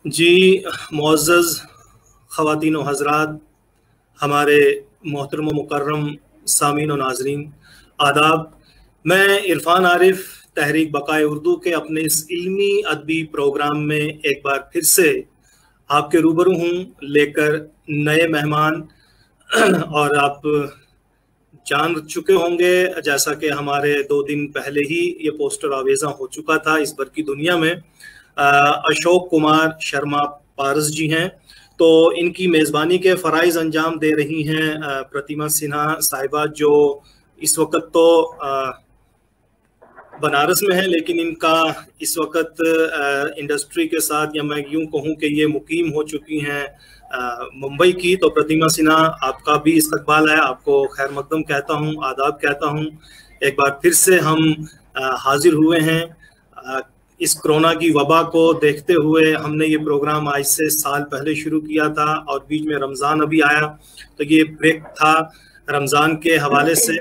जी, मुअज़्ज़ज़ ख़वातीन व हज़रात, हमारे मोहतरम व मुकर्रम सामीन व नाज़रीन, आदाब। मैं इरफ़ान आरिफ तहरीक बक़ाए उर्दू के अपने इस इल्मी अदबी प्रोग्राम में एक बार फिर से आपके रूबरू हूँ, लेकर नए मेहमान। और आप जान चुके होंगे, जैसा कि हमारे 2 दिन पहले ही ये पोस्टर आवेज़ा हो चुका था इस भर की दुनिया में। अशोक कुमार शर्मा पारस जी हैं, तो इनकी मेज़बानी के फ़राइज़ अंजाम दे रही हैं प्रतिमा सिन्हा साहिबा, जो इस वक्त तो बनारस में है, लेकिन इनका इस वक्त इंडस्ट्री के साथ, या मैं यूं कहूं कि ये मुकीम हो चुकी हैं मुंबई की। तो प्रतिमा सिन्हा, आपका भी इस्तकबाल है, आपको खैर मकदम कहता हूं, आदाब कहता हूं। एक बार फिर से हम हाजिर हुए हैं। इस कोरोना की वबा को देखते हुए हमने ये प्रोग्राम आज से साल पहले शुरू किया था, और बीच में रमज़ान अभी आया, तो ये ब्रेक था रमज़ान के हवाले से।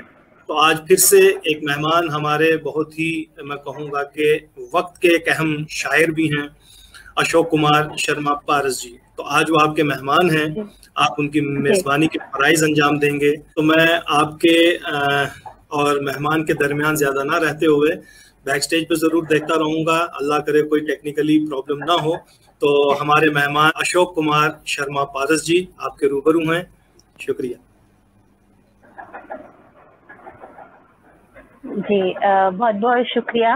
तो आज फिर से एक मेहमान हमारे, बहुत ही मैं कहूँगा कि वक्त के एक अहम शायर भी हैं, अशोक कुमार शर्मा पारस जी। तो आज वो आपके मेहमान हैं, आप उनकी मेज़बानी के फ़राइज़ अंजाम देंगे। तो मैं आपके और मेहमान के दरमियान ज़्यादा ना रहते हुए बैक स्टेज पे ज़रूर देखता रहूँगा, अल्लाह करे कोई टेक्निकली प्रॉब्लम ना हो। तो हमारे मेहमान अशोक कुमार शर्मा पारस जी आपके रूबरू हैं। शुक्रिया जी, बहुत बहुत शुक्रिया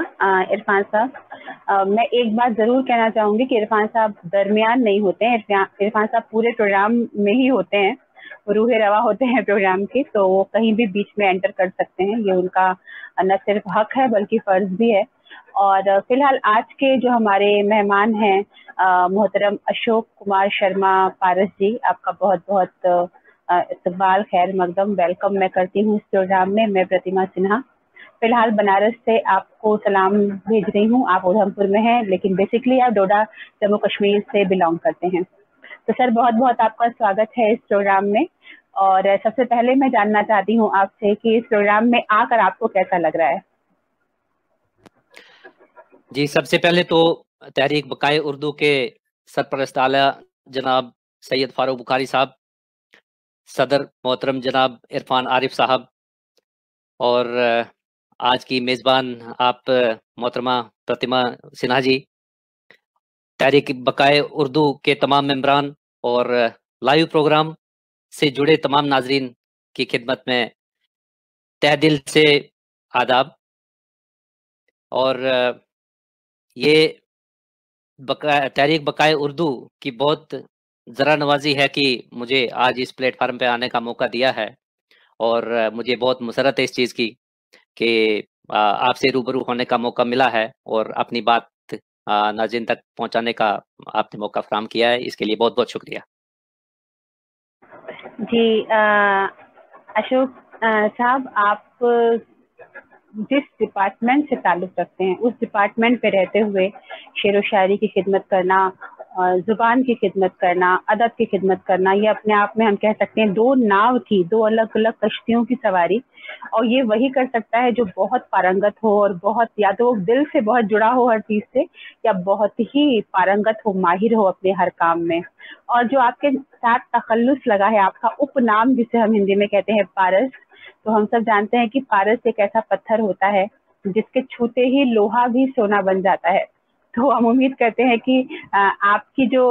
इरफान साहब। मैं एक बात ज़रूर कहना चाहूँगी कि इरफान साहब दरमियान नहीं होते हैं, इरफान साहब पूरे प्रोग्राम में ही होते हैं, रूहे रवा होते हैं प्रोग्राम के, तो वो कहीं भी बीच में एंटर कर सकते हैं। ये उनका न सिर्फ हक है बल्कि फ़र्ज़ भी है। और फिलहाल आज के जो हमारे मेहमान हैं, मोहतरम अशोक कुमार शर्मा पारस जी, आपका बहुत बहुत इस्तकबाल, खैर मकदम, वेलकम मैं करती हूँ इस प्रोग्राम में। मैं प्रतिमा सिन्हा फिलहाल बनारस से आपको सलाम भेज रही हूँ। आप उधमपुर में हैं, लेकिन बेसिकली आप डोडा जम्मू कश्मीर से बिलोंग करते हैं। तो सर, बहुत बहुत आपका स्वागत है इस प्रोग्राम में। और सबसे पहले मैं जानना चाहती हूँ आपसे कि इस प्रोग्राम में आकर आपको कैसा लग रहा है? जी, सबसे पहले तो तहरीक बक़ाए उर्दू के सरपरस्त आला जनाब सैयद फारूक बुखारी साहब, सदर मोहतरम जनाब इरफान आरिफ साहब, और आज की मेज़बान आप मोहतरमा प्रतिमा सिन्हा जी, तहरीक बक़ाए उर्दू के तमाम मेंबरान और लाइव प्रोग्राम से जुड़े तमाम नाजरीन की खिदमत में तहे दिल से आदाब। और ये तहरीक बक़ाए उर्दू की बहुत ज़रा नवाज़ी है कि मुझे आज इस प्लेटफार्म पे आने का मौका दिया है, और मुझे बहुत मुसरत है इस चीज़ की कि आपसे रूबरू होने का मौका मिला है और अपनी बात नाज़रीन तक पहुंचाने का आपने मौका फ़राहम किया है। इसके लिए बहुत बहुत शुक्रिया। जी, अशोक साहब, आप जिस डिपार्टमेंट से ताल्लुक़ रखते हैं, उस डिपार्टमेंट पे रहते हुए शेर व शायरी की खिदमत करना, ज़ुबान की खिदमत करना, अदब की खिदमत करना, ये अपने आप में हम कह सकते हैं 2 नाव की, 2 अलग-अलग कश्तियों की सवारी। और ये वही कर सकता है जो बहुत पारंगत हो, और बहुत, या तो वो दिल से बहुत जुड़ा हो हर चीज़ से, या बहुत ही पारंगत हो, माहिर हो अपने हर काम में। और जो आपके साथ तखल्लुस लगा है, आपका उपनाम जिसे हम हिंदी में कहते हैं पारस, तो हम सब जानते हैं कि पारस एक ऐसा पत्थर होता है जिसके छूते ही लोहा भी सोना बन जाता है। तो हम उम्मीद करते हैं कि आपकी जो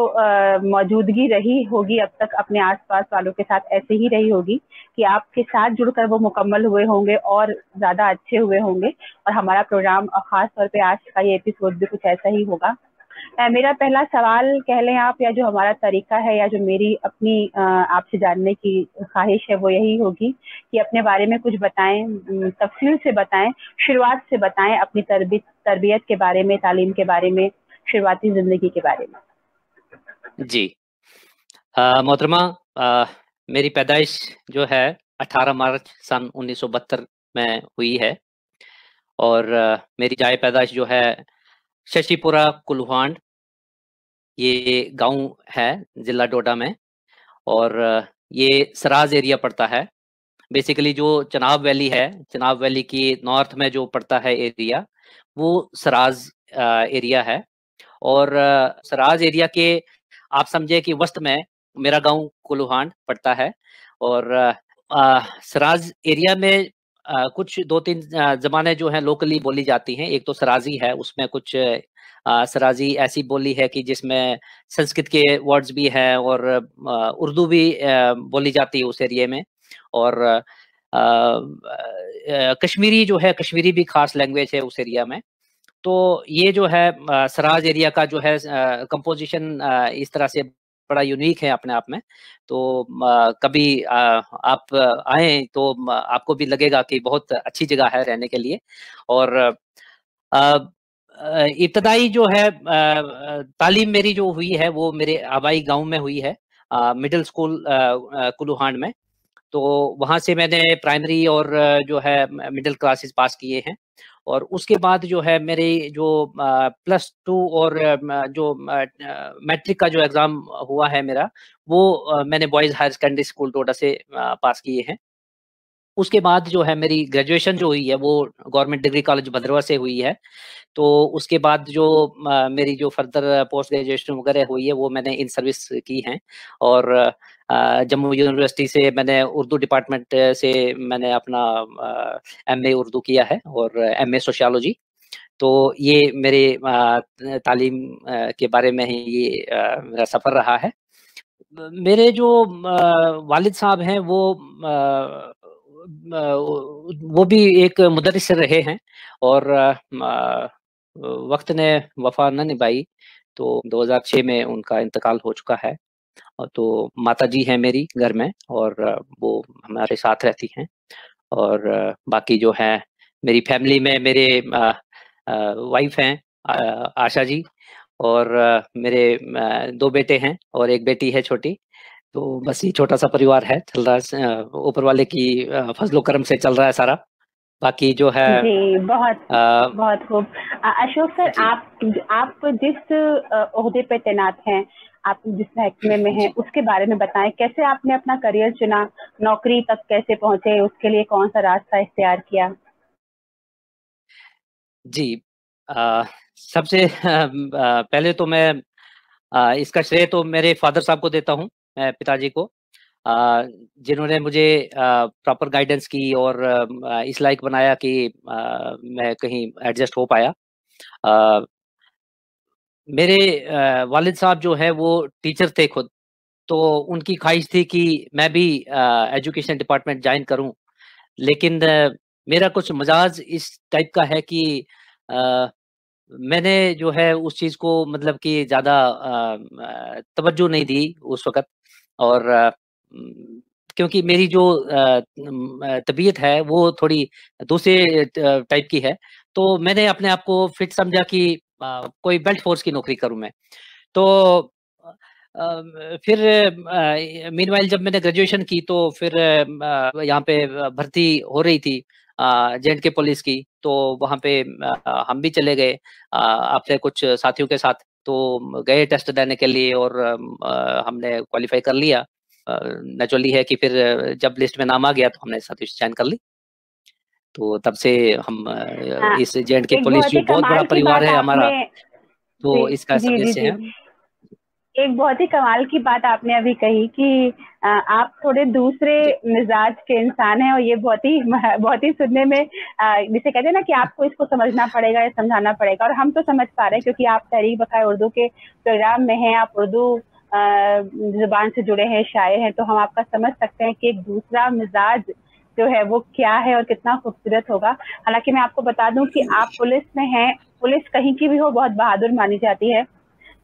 मौजूदगी रही होगी अब तक अपने आसपास वालों के साथ, ऐसे ही रही होगी कि आपके साथ जुड़कर वो मुकम्मल हुए होंगे और ज़्यादा अच्छे हुए होंगे। और हमारा प्रोग्राम ख़ास तौर पे आज का ये एपिसोड भी कुछ ऐसा ही होगा। मेरा पहला सवाल कह लें आप, या जो हमारा तरीका है, या जो मेरी अपनी आपसे जानने की ख्वाहिश है, वो यही होगी कि अपने बारे में कुछ बताएं, तफसील से बताएं, शुरुआत से बताएं, अपनी तरबियत के बारे में, तालीम के बारे में, शुरुआती ज़िंदगी के बारे में। जी, मोहतरमा, मेरी पैदाइश जो है 18 मार्च सन 1972 में हुई है, और मेरी जाए पैदाइश जो है शशिपुरा कुल्हांड, ये गांव है ज़िला डोडा में, और ये सराज एरिया पड़ता है। बेसिकली जो चनाब वैली है, चनाब वैली की नॉर्थ में जो पड़ता है एरिया, वो सराज एरिया है। और सराज एरिया के आप समझे कि वस्त में मेरा गांव कुलूहांड पड़ता है। और सराज एरिया में कुछ 2-3 जबानें जो हैं लोकली बोली जाती हैं। एक तो सराजी है, उसमें कुछ सराजी ऐसी बोली है कि जिसमें संस्कृत के वर्ड्स भी हैं और उर्दू भी बोली जाती है उस एरिया में। और कश्मीरी जो है, कश्मीरी भी खास लैंग्वेज है उस एरिया में। तो ये जो है सराज एरिया का जो है कंपोजिशन इस तरह से बड़ा यूनिक है अपने आप में। तो कभी आप आए तो आपको भी लगेगा कि बहुत अच्छी जगह है रहने के लिए। और इब्तदाई जो है तालीम मेरी जो हुई है वो मेरे आबाई गांव में हुई है, मिडिल स्कूल कुलूहांड में। तो वहाँ से मैंने प्राइमरी और जो है मिडिल क्लासेस पास किए हैं। और उसके बाद जो है मेरे जो +2 और जो मैट्रिक का जो एग्ज़ाम हुआ है मेरा, वो मैंने boys higher secondary school Toda से पास किए हैं। उसके बाद जो है मेरी ग्रेजुएशन जो हुई है वो गवर्नमेंट डिग्री कॉलेज भद्रवा से हुई है। तो उसके बाद जो मेरी जो फर्दर पोस्ट ग्रेजुएशन वगैरह हुई है वो मैंने इन सर्विस की हैं। और जम्मू यूनिवर्सिटी से मैंने उर्दू डिपार्टमेंट से मैंने अपना MA उर्दू किया है और MA सोशियोलॉजी। तो ये मेरे तालीम के बारे में ही ये मेरा सफ़र रहा है। मेरे जो वालिद साहब हैं वो भी एक मुदर्रिस रहे हैं। और वक्त ने वफा न निभाई तो 2006 में उनका इंतकाल हो चुका है। और तो माता जी हैं मेरी घर में और वो हमारे साथ रहती हैं। और बाकी जो है मेरी फैमिली में मेरे वाइफ हैं आशा जी। और मेरे 2 बेटे हैं और 1 बेटी है छोटी। तो बस ये छोटा सा परिवार है, चल रहा है ऊपर वाले की फजलो करम से चल रहा है सारा। बाकी जो है जी बहुत खूब। अशोक सर, आप जिस ओहदे पे तैनात हैं, आप जिस महकमे में हैं, उसके बारे में बताएं। कैसे आपने अपना करियर चुना, नौकरी तक कैसे पहुंचे, उसके लिए कौन सा रास्ता इख्तियार किया? जी, सबसे पहले तो मैं इसका श्रेय तो मेरे फादर साहब को देता हूँ, मैं पिताजी को, जिन्होंने मुझे प्रॉपर गाइडेंस की और इस लायक बनाया कि मैं कहीं एडजस्ट हो पाया। मेरे वालिद साहब जो है वो टीचर थे खुद, तो उनकी ख्वाहिश थी कि मैं भी एजुकेशन डिपार्टमेंट ज्वाइन करूं। लेकिन मेरा कुछ मिजाज इस टाइप का है कि मैंने जो है उस चीज़ को मतलब कि ज़्यादा तवज्जो नहीं दी उस वक़्त। और क्योंकि मेरी जो तबीयत है वो थोड़ी दूसरे टाइप की है, तो मैंने अपने आप को फिट समझा कि कोई बेल्ट फोर्स की नौकरी करूँ मैं। तो फिर मीनवाइल जब मैंने ग्रेजुएशन की तो फिर यहाँ पे भर्ती हो रही थी J&K पुलिस की। तो वहाँ पे हम भी चले गए अपने कुछ साथियों के साथ। तो गए टेस्ट देने के लिए और हमने क्वालिफाई कर लिया। नेचुरली है कि फिर जब लिस्ट में नाम आ गया तो हमने सर्विस ज्वाइन कर ली। तो तब से हम इस J&K पुलिस जो बहुत बड़ा परिवार है हमारा, तो इसका सदस्य हैं। एक बहुत ही कमाल की बात आपने अभी कही कि आप थोड़े दूसरे मिजाज के इंसान हैं, और ये बहुत ही सुनने में जिसे कहते हैं ना कि आपको इसको समझना पड़ेगा या समझाना पड़ेगा। और हम तो समझ पा रहे हैं क्योंकि आप तहरीक बकाए उर्दू के प्रोग्राम में हैं, आप उर्दू जुबान से जुड़े हैं, शायर हैं, तो हम आपका समझ सकते हैं कि एक दूसरा मिजाज जो है वो क्या है और कितना खूबसूरत होगा। हालांकि मैं आपको बता दूं कि आप पुलिस में हैं, पुलिस कहीं की भी हो बहुत बहादुर मानी जाती है,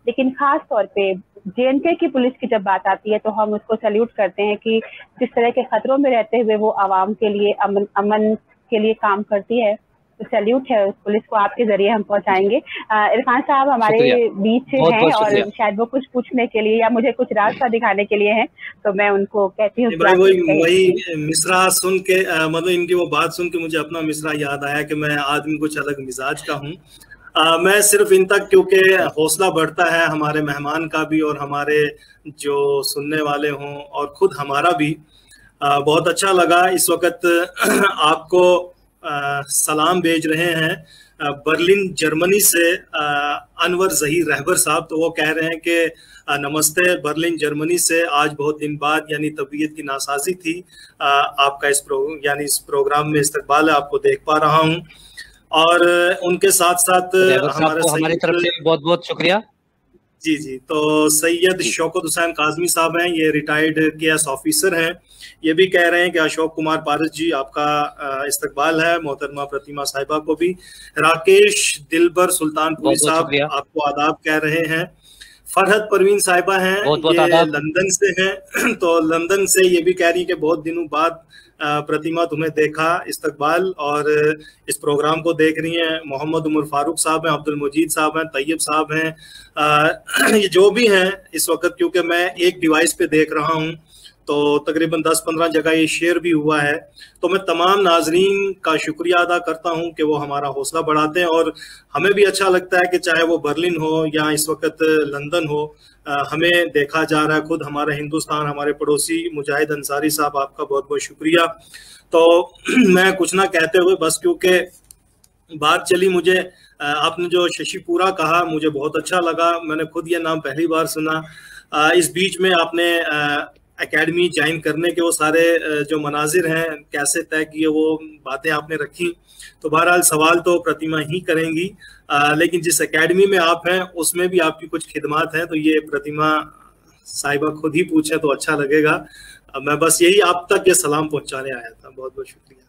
लेकिन खास तौर पे J&K की पुलिस की जब बात आती है तो हम उसको सैल्यूट करते हैं कि जिस तरह के खतरों में रहते हुए वो आवाम के लिए अमन के लिए काम करती है। तो सैल्यूट है उस पुलिस को, आपके जरिए हम पहुंचाएंगे। इरफान साहब हमारे बीच हैं और शायद वो कुछ पूछने के लिए या मुझे कुछ रास्ता दिखाने के लिए हैं, तो मैं उनको कहती हूँ। वही मिसरा सुन के मतलब इनकी वो बात सुन के मुझे अपना मिसरा याद आया कि मैं आदमी कुछ अलग मिजाज का हूँ। मैं सिर्फ इन तक, क्योंकि हौसला बढ़ता है हमारे मेहमान का भी और हमारे जो सुनने वाले हों और खुद हमारा भी। बहुत अच्छा लगा। इस वक्त आपको सलाम भेज रहे हैं बर्लिन जर्मनी से अनवर जहीर रहबर साहब। तो वो कह रहे हैं कि नमस्ते बर्लिन जर्मनी से, आज बहुत दिन बाद यानी तबीयत की नासाजी थी, आपका इस प्रोग्राम में इस्तकबाल है, आपको देख पा रहा हूँ। और उनके साथ साथ हमारी तरफ से बहुत बहुत शुक्रिया। जी जी, तो सैयद शौकत हुसैन काजमी साहब हैं, ये रिटायर्ड केएस ऑफिसर हैं। ये भी कह रहे हैं कि अशोक कुमार पारस जी आपका इस्तकबाल है, मोहतरमा प्रतिमा साहिबा को भी। राकेश दिलबर सुल्तानपुरी साहब आपको आदाब कह रहे हैं। फरहत परवीन साहिबा हैं, ये लंदन से हैं। तो लंदन से ये भी कह रही है कि बहुत दिनों बाद प्रतिमा तुम्हें देखा, इस्तकबाल, और इस प्रोग्राम को देख रही हैं। मोहम्मद उमर फारूक साहब हैं, अब्दुल मजीद साहब हैं, तैयब साहब हैं, ये जो भी हैं इस वक्त, क्योंकि मैं एक डिवाइस पे देख रहा हूं तो तकरीबन 10-15 जगह ये शेयर भी हुआ है। तो मैं तमाम नाजरीन का शुक्रिया अदा करता हूं कि वो हमारा हौसला बढ़ाते हैं, और हमें भी अच्छा लगता है कि चाहे वो बर्लिन हो या इस वक्त लंदन हो, हमें देखा जा रहा है। खुद हमारा हिंदुस्तान, हमारे पड़ोसी मुजाहिद अंसारी साहब, आपका बहुत बहुत शुक्रिया। तो मैं कुछ ना कहते हुए बस, क्योंकि बात चली, मुझे आपने जो शशिपुरा कहा मुझे बहुत अच्छा लगा, मैंने खुद ये नाम पहली बार सुना। इस बीच में आपने एकेडमी ज्वाइन करने के वो सारे जो मनाजिर हैं कैसे तय किए, वो बातें आपने रखी। तो बहरहाल सवाल तो प्रतिमा ही करेंगी, लेकिन जिस एकेडमी में आप हैं उसमें भी आपकी कुछ खिदमात हैं, तो ये प्रतिमा साहिबा खुद ही पूछे तो अच्छा लगेगा। मैं बस यही आप तक ये सलाम पहुंचाने आया था। बहुत बहुत शुक्रिया।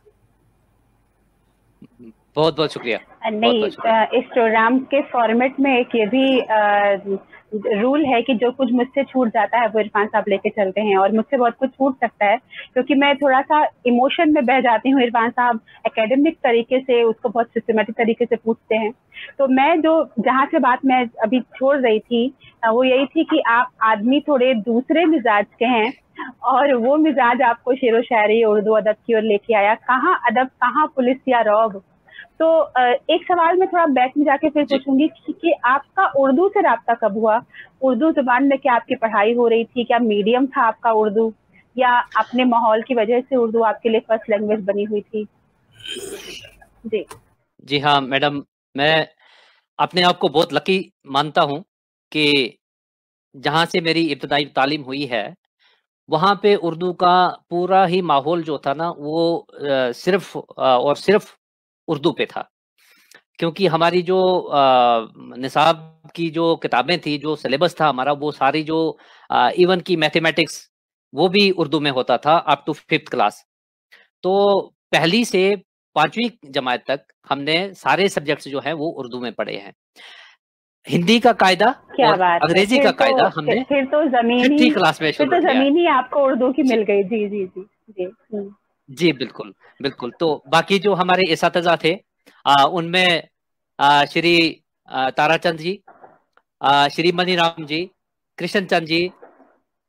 बहुत बहुत शुक्रिया। नहीं, इस प्रोग्राम के फॉर्मेट में एक ये भी रूल है कि जो कुछ मुझसे छूट जाता है वो इरफान साहब लेके चलते हैं, और मुझसे बहुत कुछ छूट सकता है क्योंकि मैं थोड़ा सा इमोशन में बह जाती हूँ। इरफान साहब एकेडमिक तरीके से उसको बहुत सिस्टमेटिक तरीके से पूछते हैं। तो मैं जो जहाँ से बात मैं अभी छोड़ रही थी वो यही थी कि आप आदमी थोड़े दूसरे मिजाज के हैं, और वो मिजाज आपको शेरो शायरी उर्दू अदब की ओर लेके आया। कहाँ अदब, कहाँ पुलिस या रौब। तो एक सवाल मैं थोड़ा बैक में जाके फिर पूछूंगी कि आपका उर्दू से राब्ता कब हुआ? उर्दू जुबान में क्या आपकी पढ़ाई हो रही थी? क्या मीडियम था आपका उर्दू, या अपने माहौल की वजह से उर्दू आपके लिए फर्स्ट लैंग्वेज बनी हुई थी? जी हाँ मैडम, मैं अपने आप को बहुत लकी मानता हूँ कि जहाँ से मेरी इब्तदाई तालीम हुई है वहाँ पे उर्दू का पूरा ही माहौल जो था ना वो सिर्फ और सिर्फ उर्दू पे था, क्योंकि हमारी जो निसाब की जो किताबें थी, जो सिलेबस था हमारा, वो सारी जो इवन की मैथमेटिक्स वो भी उर्दू में होता था अप टू 5th क्लास। तो पहली से 5वीं जमात तक हमने सारे सब्जेक्ट्स जो हैं वो उर्दू में पढ़े हैं। हिंदी का कायदा और अंग्रेजी का कायदा हमने फिर तो जमीनी क्लास में शुरू किया। जमीनी आपको उर्दू की मिल गई। जी जी जी जी जी बिल्कुल बिल्कुल। तो बाकी जो हमारे इसातिज़ा थे उनमें श्री ताराचंद जी, श्री मनीराम जी, कृष्ण चंद जी,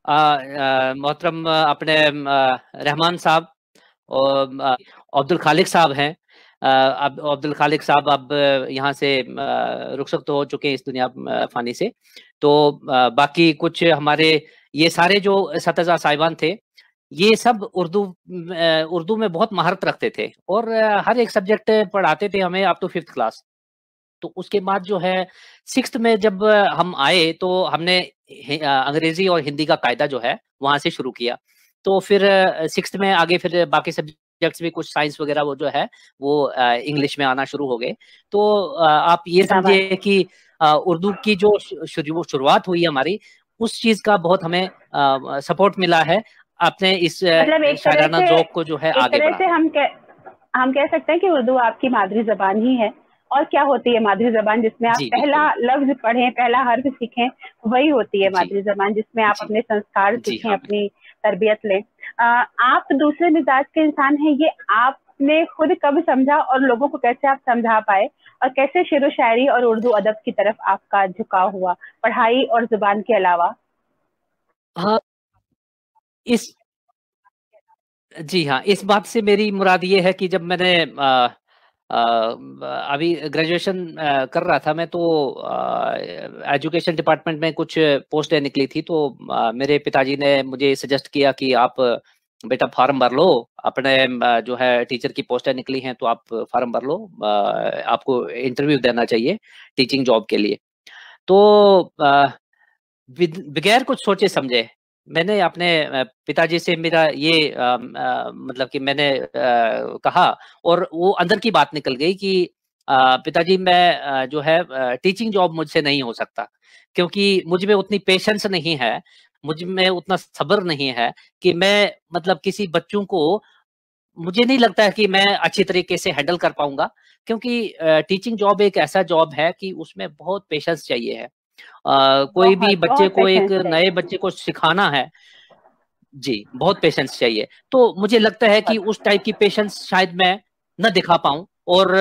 मोहतरम अपने रहमान साहब, और अब्दुल खालिक साहब हैं। अब अब्दुल खालिक साहब अब यहाँ से रुखसत तो हो चुके हैं इस दुनिया फानी से। तो बाकी कुछ हमारे ये सारे जो इसातिज़ा साहिबान थे, ये सब उर्दू में बहुत महारत रखते थे, और हर एक सब्जेक्ट पढ़ाते थे हमें अप टू 5th क्लास। तो उसके बाद जो है 6th में जब हम आए तो हमने अंग्रेजी और हिंदी का कायदा जो है वहां से शुरू किया। तो फिर 6th में आगे फिर बाकी सब्जेक्ट्स भी, कुछ साइंस वगैरह वो जो है वो इंग्लिश में आना शुरू हो गए। तो आप ये समझिए कि उर्दू की जो शुरुआत हुई हमारी, उस चीज का बहुत हमें सपोर्ट मिला है अपने इस शायराना ज़ौक़ को जो है आगे बढ़ाना। हम कह सकते हैं कि उर्दू आपकी मादरी जबान ही है। और क्या होती है मादरी जबान? जिसमें आप पहला लफ्ज पढ़ें, पहला हर्फ सीखें, वही होती है मादरी जबान, जिसमें आप अपने संस्कार सीखें, अपनी तरबियत लें। आप दूसरे मिजाज के इंसान हैं, ये आपने खुद कब समझा और लोगों को कैसे आप समझा पाए, और कैसे शेरो शायरी और उर्दू अदब की तरफ आपका झुकाव हुआ, पढ़ाई और जुबान के अलावा? हाँ, जी हाँ, इस बात से मेरी मुराद ये है कि जब मैंने अभी ग्रेजुएशन कर रहा था मैं, तो एजुकेशन डिपार्टमेंट में कुछ पोस्टें निकली थी। तो मेरे पिताजी ने मुझे सजेस्ट किया कि आप बेटा फॉर्म भर लो, अपने जो है टीचर की पोस्टें निकली हैं तो आप फॉर्म भर लो, आपको इंटरव्यू देना चाहिए टीचिंग जॉब के लिए। तो बगैर कुछ सोचे समझे मैंने अपने पिताजी से मेरा ये मतलब कि मैंने कहा, और वो अंदर की बात निकल गई कि पिताजी मैं जो है टीचिंग जॉब मुझसे नहीं हो सकता, क्योंकि मुझ में उतनी पेशेंस नहीं है, मुझ में उतना सब्र नहीं है कि मैं मतलब किसी बच्चों को, मुझे नहीं लगता है कि मैं अच्छी तरीके से हैंडल कर पाऊंगा, क्योंकि टीचिंग जॉब एक ऐसा जॉब है कि उसमें बहुत पेशेंस चाहिए है। कोई भी बहुत बच्चे बहुत को, एक पेशेंस चाहिए। नए बच्चे को सिखाना है, जी, बहुत पेशेंस चाहिए। तो मुझे लगता है कि उस टाइप की पेशेंस शायद मैं न दिखा पाऊँ, और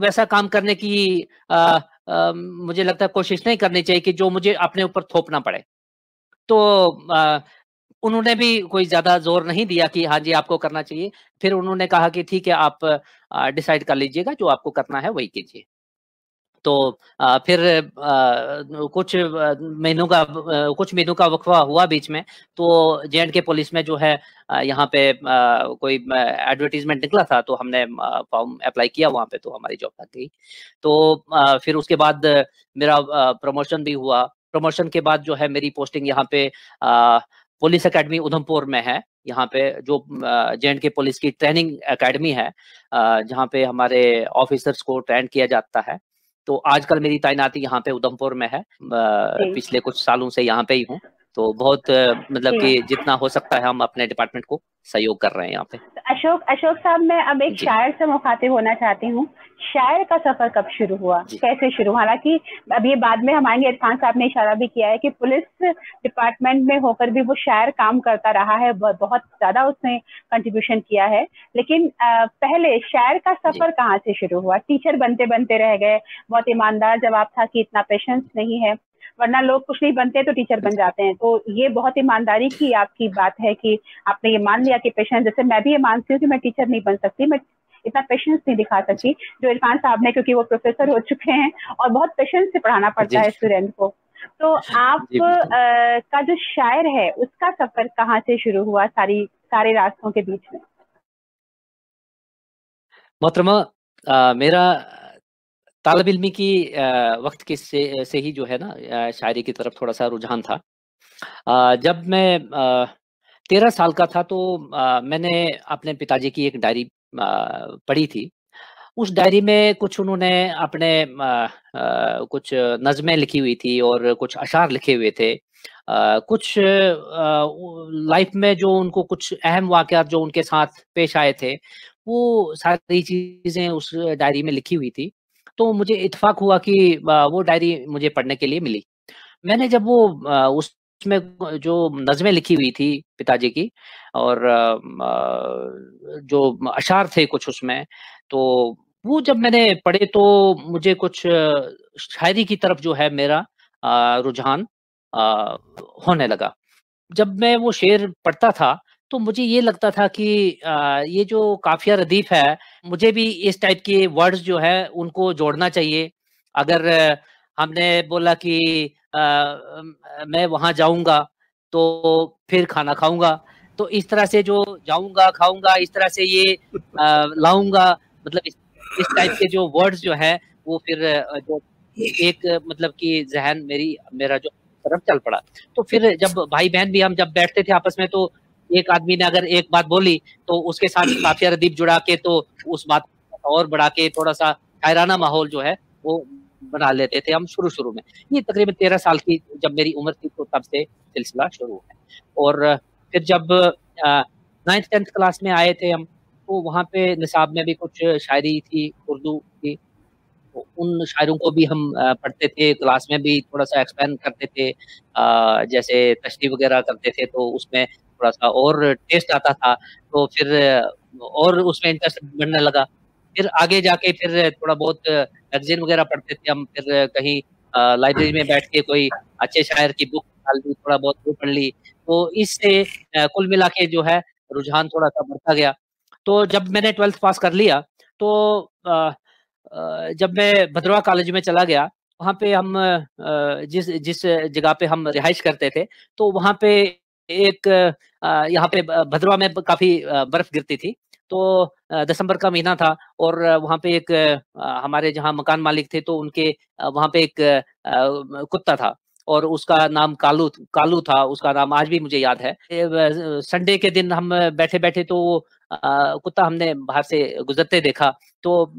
वैसा काम करने की मुझे लगता है कोशिश नहीं करनी चाहिए कि जो मुझे अपने ऊपर थोपना पड़े। तो उन्होंने भी कोई ज़्यादा ज़ोर नहीं दिया कि हाँ जी, आपको करना चाहिए। फिर उन्होंने कहा कि ठीक है, आप डिसाइड कर लीजिएगा, जो आपको करना है वही कीजिए। तो फिर कुछ महीनों का वक़्फ़ा हुआ बीच में, तो जे-एंड-के पुलिस में जो है यहाँ पे कोई एडवर्टाइज़मेंट निकला था, तो हमने फॉर्म अप्लाई किया वहाँ पे, तो हमारी जॉब लग गई। तो फिर उसके बाद मेरा प्रमोशन भी हुआ। प्रमोशन के बाद जो है मेरी पोस्टिंग यहाँ पे पुलिस अकेडमी उधमपुर में है। यहाँ पे जो जे-एंड-के पुलिस की ट्रेनिंग अकेडमी है, जहाँ पे हमारे ऑफ़िसर्स को ट्रेन किया जाता है। तो आजकल मेरी तैनाती यहाँ पे उधमपुर में है। जी पिछले कुछ सालों से यहाँ पे ही हूँ। तो बहुत मतलब जी। कि जितना हो सकता है हम अपने डिपार्टमेंट को सहयोग कर रहे हैं यहाँ पे। अशोक अशोक साहब, मैं अब एक जी, शायर से मुखातिब होना चाहती हूँ। शायर का सफर कब शुरू हुआ, जी, कैसे शुरू? हालांकि अब ये बाद में हम आएंगे, इरफान साहब ने इशारा भी किया है कि पुलिस डिपार्टमेंट में होकर भी वो शायर काम करता रहा है, बहुत ज्यादा उसने कंट्रीब्यूशन किया है। लेकिन पहले शायर का जी, सफर कहाँ से शुरू हुआ? टीचर बनते बनते रह गए? बहुत ईमानदार जवाब था कि इतना पेशेंस नहीं है, वरना लोग कुछ नहीं बनते तो टीचर बन जाते हैं। तो ये बहुत ईमानदारी की आपकी बात है कि आपने ये मान लिया जी, कि पेशेंस, जैसे मैं भी ये मानती हूँ कि मैं टीचर नहीं बन सकती, मैं इतना पेशेंस नहीं दिखा जी, सकती जो इरफान साहब ने, क्योंकि वो प्रोफेसर हो चुके हैं और बहुत पेशेंस से पढ़ाना पड़ता जी, है स्टूडेंट को। तो आप जी, बिल्कुल। का जो शायर है उसका सफर कहाँ से शुरू हुआ, सारे रास्तों के बीच में? मोहतरमा, मेरा तालिब इल्मी की वक़्त के से ही जो है ना शायरी की तरफ थोड़ा-सा रुझान था। जब मैं 13 साल का था, तो मैंने अपने पिताजी की एक डायरी पढ़ी थी। उस डायरी में कुछ उन्होंने अपने कुछ नज़्में लिखी हुई थी और कुछ अशआर लिखे हुए थे। कुछ लाइफ़ में जो उनको कुछ अहम वाक़यात जो उनके साथ पेश आए थे, वो सारी चीज़ें उस डायरी में लिखी हुई थी। तो मुझे इत्तेफ़ाक हुआ कि वो डायरी मुझे पढ़ने के लिए मिली। मैंने जब वो उसमें जो नज़्में लिखी हुई थी पिताजी की, और जो अशआर थे कुछ उसमें, तो वो जब मैंने पढ़े तो मुझे कुछ शायरी की तरफ जो है मेरा रुझान अ, होने लगा। जब मैं वो शेर पढ़ता था, तो मुझे ये लगता था कि ये जो काफ़िया रदीफ़ है, मुझे भी इस टाइप के वर्ड्स जो है उनको जोड़ना चाहिए। अगर हमने बोला कि मैं वहाँ जाऊँगा, तो फिर खाना खाऊँगा, तो इस तरह से जो जाऊँगा, खाऊँगा, इस तरह से ये लाऊँगा, मतलब इस टाइप के जो वर्ड्स जो हैं, वो फिर जो एक मतलब कि ज़हन मेरा जो तरफ चल पड़ा। तो फिर जब भाई-बहन भी हम जब बैठते थे आपस में, तो एक आदमी ने अगर एक बात बोली, तो उसके साथ काफ़िया रदीफ़ जुड़ा के, तो उस बात को और बढ़ा के थोड़ा-सा शायराना माहौल जो है, वो बना लेते थे हम शुरू-शुरू में। ये तकरीबन 13 साल की जब मेरी उम्र थी, तो तब से सिलसिला शुरू है। और फिर जब 9th-10th क्लास में आए थे हम, तो वहाँ पे निसाब में भी कुछ शायरी थी, उर्दू की। तो उन शायरों को भी हम पढ़ते थे, क्लास में भी थोड़ा-सा एक्सप्लेन करते थे। जैसे तशरीह वगैरह करते थे, तो उसमें थोड़ा-सा और टेस्ट आता था, तो फिर और उसमें इंटरेस्ट बढ़ने लगा। फिर आगे जाके फिर थोड़ा बहुत मैगज़ीन वगैरह पढ़ते थे हम, फिर कहीं लाइब्रेरी में बैठ के कोई अच्छे शायर की बुक निकाल ली, थोड़ा बहुत वो पढ़ ली। तो इससे कुल मिला के जो है रुझान थोड़ा-सा बढ़ता गया। तो जब मैंने 12th पास कर लिया, तो जब मैं भद्रवाह कॉलेज में चला गया, वहाँ पे हम जिस जिस जगह पे हम रिहाइश करते थे, तो वहाँ पे एक यहाँ पे भद्रवा में काफी बर्फ गिरती थी, तो दिसंबर का महीना था और वहाँ पे एक हमारे जहाँ मकान मालिक थे तो उनके वहाँ पे एक कुत्ता था और उसका नाम कालू था, उसका नाम आज भी मुझे याद है। संडे के दिन हम बैठे-बैठे तो वो कुत्ता हमने बाहर से गुजरते देखा, तो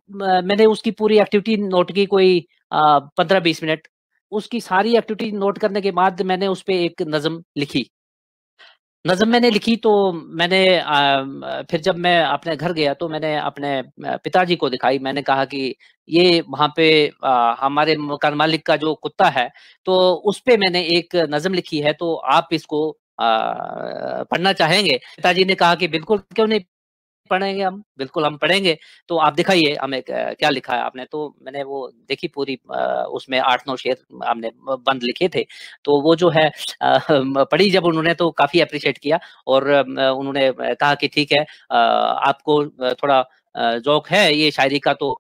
मैंने उसकी पूरी एक्टिविटी नोट की, कोई 15-20 मिनट। उसकी सारी एक्टिविटी नोट करने के बाद मैंने उस पे एक नज़्म लिखी। नज़्म मैंने लिखी तो मैंने फिर जब मैं अपने घर गया तो मैंने अपने पिताजी को दिखाई। मैंने कहा कि ये वहाँ पे हमारे मकान मालिक का जो कुत्ता है, तो उस पे मैंने एक नज़्म लिखी है, तो आप इसको पढ़ना चाहेंगे? पिताजी ने कहा कि बिल्कुल, क्यों नहीं पढ़ेंगे हम, बिल्कुल हम पढ़ेंगे। तो आप दिखाइए हमें क्या लिखा है आपने? तो मैंने वो देखी पूरी, उसमें 8-9 शेर हमने बंद लिखे थे। तो वो जो है पढ़ी जब उन्होंने तो काफ़ी एप्रिशिएट किया और उन्होंने कहा कि ठीक है, आपको थोड़ा ज़ौक है ये शायरी का, तो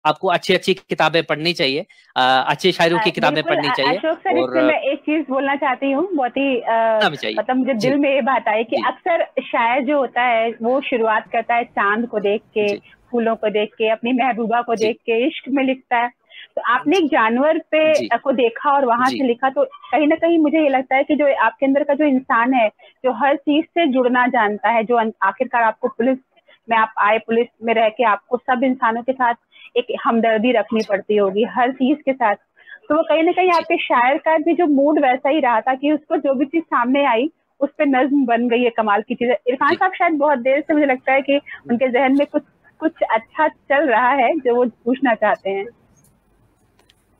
आपको अच्छी-अच्छी किताबें पढ़नी चाहिए, अच्छे शायरों की किताबें बिल्कुल पढ़नी चाहिए अशोक सर, और इसमें मैं एक चीज बोलना चाहती हूँ, बहुत ही पढ़ना भी चाहिए। मतलब मुझे जी, दिल में ये बात आई कि जी, अक्सर शायर जो होता है वो शुरुआत करता है चांद को देख के, जी, फूलों को देख के, अपनी महबूबा को जी, देख के, इश्क में लिखता है। तो आपने एक जानवर पे जी, को देखा और वहां जी, से लिखा, तो कहीं ना कहीं मुझे ये लगता है कि जो आपके अंदर का जो इंसान है, जो हर चीज से जुड़ना जानता है, जो आखिरकार आपको पुलिस में आप आए, पुलिस में रह के आपको सब इंसानों के साथ एक हमदर्दी रखनी पड़ती होगी हर चीज के साथ। तो वो कहीं ना कहीं जी, आपके शायर का भी जो मूड वैसा ही रहा था कि उसको जो भी चीज सामने आई उस पे नज्म बन गई है, कमाल की चीज है। इरफान जी। साहब शायद बहुत देर से मुझे लगता है कि उनके जहन में कुछ कुछ अच्छा चल रहा है जो वो पूछना चाहते हैं।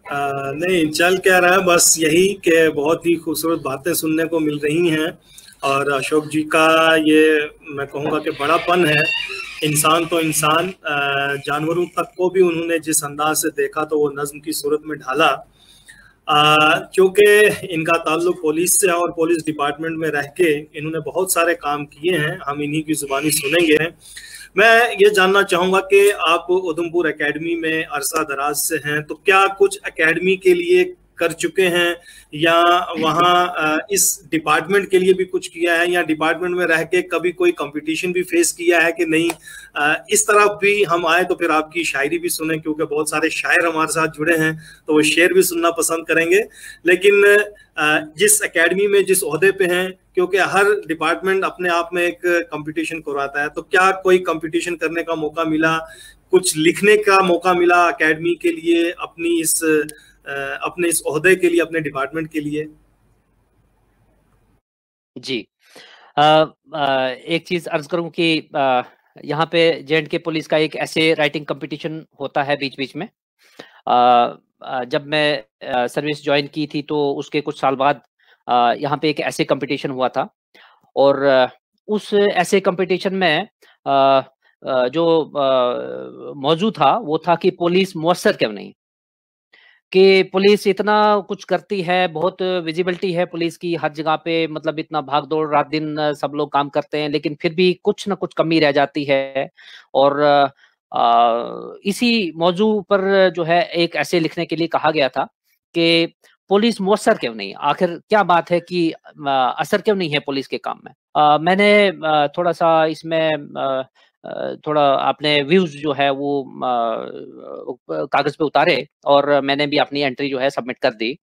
नहीं चल क्या रहा है, बस यही कि बहुत ही खूबसूरत बातें सुनने को मिल रही हैं और अशोक जी का ये मैं कहूँगा कि बड़ापन है। इंसान तो इंसान, जानवरों तक को भी उन्होंने जिस अंदाज से देखा तो वो नज्म की सूरत में ढाला। क्योंकि इनका ताल्लुक पुलिस से और पुलिस डिपार्टमेंट में रह के इन्होंने बहुत सारे काम किए हैं, हम इन्हीं की जुबानी सुनेंगे। मैं ये जानना चाहूंगा कि आप उधमपुर एकेडमी में अरसा दराज से हैं, तो क्या कुछ एकेडमी के लिए कर चुके हैं या वहाँ इस डिपार्टमेंट के लिए भी कुछ किया है, या डिपार्टमेंट में रह के कभी कोई कंपटीशन भी फेस किया है कि नहीं? इस तरफ भी हम आए तो फिर आपकी शायरी भी सुने, क्योंकि बहुत सारे शायर हमारे साथ जुड़े हैं तो वो शेर भी सुनना पसंद करेंगे। लेकिन जिस एकेडमी में जिस ओहदे पे हैं, क्योंकि हर डिपार्टमेंट अपने आप में एक कंपटीशन करवाता है, तो क्या कोई कंपटीशन करने का मौका मिला, कुछ लिखने का मौका मिला एकेडमी के लिए, अपने इस ओहदे के लिए, अपने डिपार्टमेंट के लिए? जी। एक चीज़ अर्ज़ करूँ कि यहाँ पे जे.एंड.के पुलिस का एक ऐसे राइटिंग कंपटीशन होता है बीच-बीच में। जब मैं सर्विस जॉइन की थी तो उसके कुछ साल बाद यहाँ पे एक ऐसे कंपटीशन हुआ था और उस ऐसे कंपटीशन में जो मौजू था वो था कि पुलिस मुयस्सर क्यों नहीं? कि पुलिस इतना कुछ करती है, बहुत विजिबिलिटी है पुलिस की हर जगह पे, मतलब इतना भाग-दौड़ रात-दिन सब लोग काम करते हैं, लेकिन फिर भी कुछ न कुछ कमी रह जाती है। और इसी मौजू पर जो है एक ऐसे लिखने के लिए कहा गया था कि पुलिस मुयस्सर क्यों नहीं? आखिर क्या बात है कि असर क्यों नहीं है पुलिस के काम में? मैंने थोड़ा-सा इसमें थोड़ा अपने व्यूज़ जो है वो कागज़ पे उतारे और मैंने भी अपनी एंट्री जो है सबमिट कर दी।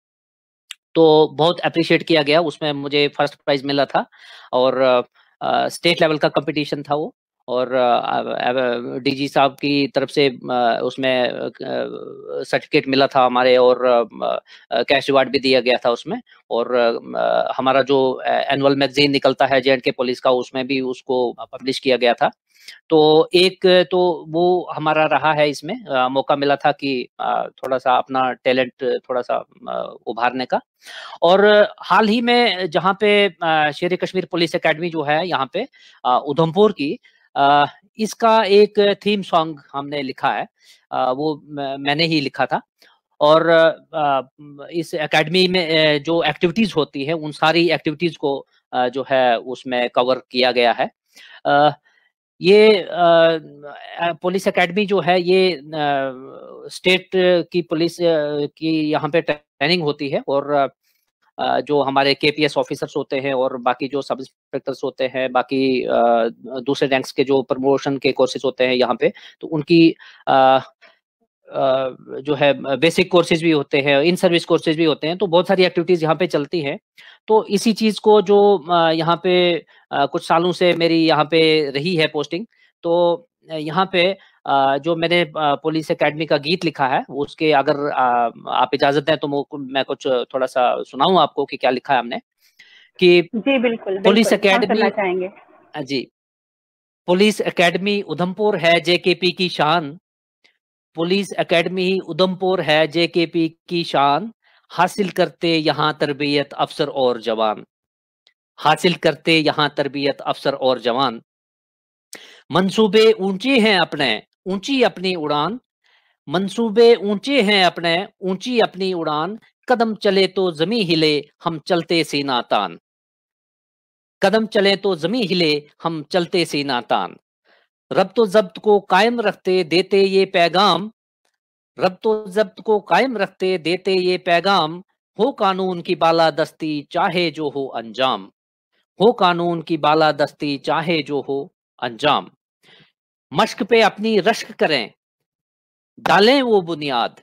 तो बहुत एप्रिशिएट किया गया, उसमें मुझे फर्स्ट प्राइज़ मिला था और स्टेट लेवल का कॉम्पिटिशन था वो और डीजी साहब की तरफ से उसमें सर्टिफ़िकेट मिला था हमारे और कैश अवार्ड भी दिया गया था उसमें और हमारा जो एनुअल मैगज़ीन निकलता है जे.एंड.के पुलिस का, उसमें भी उसको पब्लिश किया गया था। तो एक तो वो हमारा रहा है इसमें मौका मिला था कि थोड़ा-सा अपना टैलेंट थोड़ा-सा उभारने का। और हाल ही में जहाँ पे शेर-ए कश्मीर पुलिस अकेडमी जो है यहाँ पे उधमपुर की, इसका एक थीम सॉन्ग हमने लिखा है। वो मैंने ही लिखा था और इस अकेडमी में जो एक्टिविटीज़ होती है उन सारी एक्टिविटीज़ को जो है उसमें कवर किया गया है। अ, ये पुलिस अकेडमी जो है ये स्टेट की पुलिस की यहाँ पे ट्रेनिंग होती है और जो हमारे केपीएस ऑफिसर्स होते हैं और बाकी जो सब इंस्पेक्टर्स होते हैं, बाकी दूसरे रैंक्स के जो प्रमोशन के कोर्सेज होते हैं यहाँ पे, तो उनकी जो है बेसिक कोर्सेज भी होते हैं, इन सर्विस कोर्सेज भी होते हैं, तो बहुत सारी एक्टिविटीज यहाँ पे चलती हैं। तो इसी चीज को जो यहाँ पे कुछ सालों से मेरी यहाँ पे रही है पोस्टिंग, तो यहाँ पे जो मैंने पुलिस एकेडमी का गीत लिखा है, उसके अगर आप इजाजत दें तो मैं कुछ थोड़ा सा सुनाऊं आपको कि क्या लिखा है हमने। कि जी बिल्कुल, पुलिस बिल्कुल हम एकेडमी, सुनना चाहेंगे। जी, पुलिस एकेडमी उधमपुर है जेकेपी की शान, पुलिस एकेडमी उधमपुर है जेकेपी की शान, हासिल करते यहाँ तरबियत अफसर और जवान, हासिल करते यहाँ तरबियत अफसर और जवान। मंसूबे ऊंचे हैं अपने, ऊंची अपनी उड़ान, मंसूबे ऊंचे हैं अपने, ऊंची अपनी उड़ान, कदम चले तो जमी हिले हम चलते सीना तान, कदम चले तो जमी हिले हम चलते सीना तान। रब तो जब्त को कायम रखते देते ये पैगाम, रब तो जब्त को कायम रखते देते ये पैगाम, हो कानून की बालादस्ती चाहे जो हो अंजाम, हो कानून की बालादस्ती चाहे जो हो अंजाम। मश्क पे अपनी रश्क करें डालें वो बुनियाद,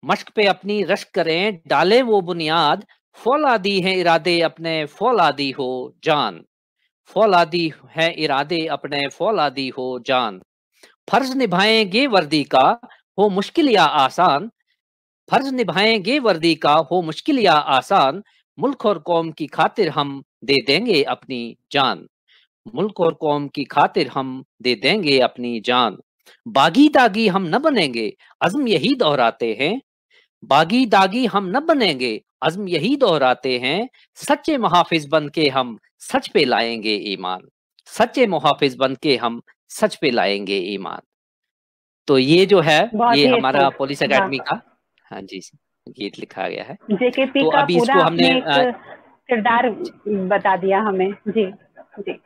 मश्क पे अपनी रश्क करें डालें वो बुनियाद, फौलादी है इरादे अपने फौलादी हो जान, फौलादी है इरादे अपने फौलादी हो जान। फर्ज निभाएंगे वर्दी का हो मुश्किल या आसान, फर्ज निभाएंगे वर्दी का हो मुश्किल या आसान, मुल्क और कौम की खातिर हम दे देंगे अपनी जान, मुल्क और कौम की खातिर हम दे देंगे अपनी जान। बागी दागी हम न बनेंगे अज़्म यही दोहराते हैं, बागी दागी हम न बनेंगे अज़्म यही दोहराते हैं, सच्चे मुहाफिज बन के हम सच पे लाएंगे ईमान, सच्चे मुहाफिज बन के हम सच पे लाएंगे ईमान। तो ये जो है बहुत ये ही हमारा खूब। पुलिस हाँ, एकेडमी का, हाँ जी, गीत लिखा गया है। जेकेपी तो का अभी पूरा इसको हमने आपने एक किरदार बता दिया हमें। जी जी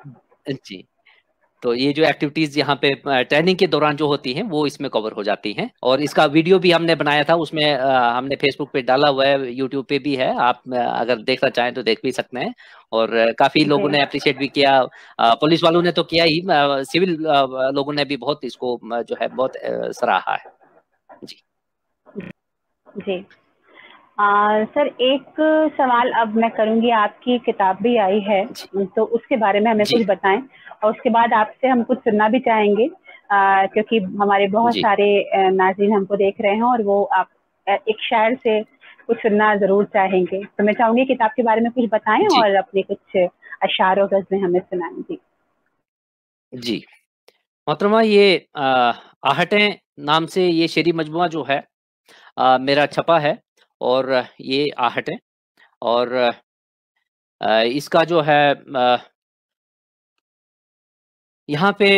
जी, तो ये जो एक्टिविटीज यहाँ पे ट्रेनिंग के दौरान जो होती हैं वो इसमें कवर हो जाती हैं, और इसका वीडियो भी हमने बनाया था, उसमें हमने फेसबुक पे डाला हुआ है, यूट्यूब पे भी है, आप अगर देखना चाहें तो देख भी सकते हैं। और काफी लोगों जी ने अप्रिशिएट भी किया, पुलिस वालों ने तो किया ही, सिविल लोगों ने भी बहुत इसको जो है बहुत सराहा है। जी जी। सर एक सवाल अब मैं करूंगी, आपकी किताब भी आई है जी तो उसके बारे में हमें जी कुछ बताएं, और उसके बाद आपसे हम कुछ सुनना भी चाहेंगे, क्योंकि हमारे बहुत जी सारे नाज़रीन हमको देख रहे हैं और वो आप एक शायर से कुछ सुनना जरूर चाहेंगे, तो मैं चाहूंगी किताब के बारे में कुछ बताएं जी और अपने कुछ अशार और गज़लें हमें सुनाएं। जी जी मोहतरमा, ये आहटें नाम से ये शेरी मजमुआ जो है मेरा छपा है, और ये आहटें, और इसका जो है यहाँ पे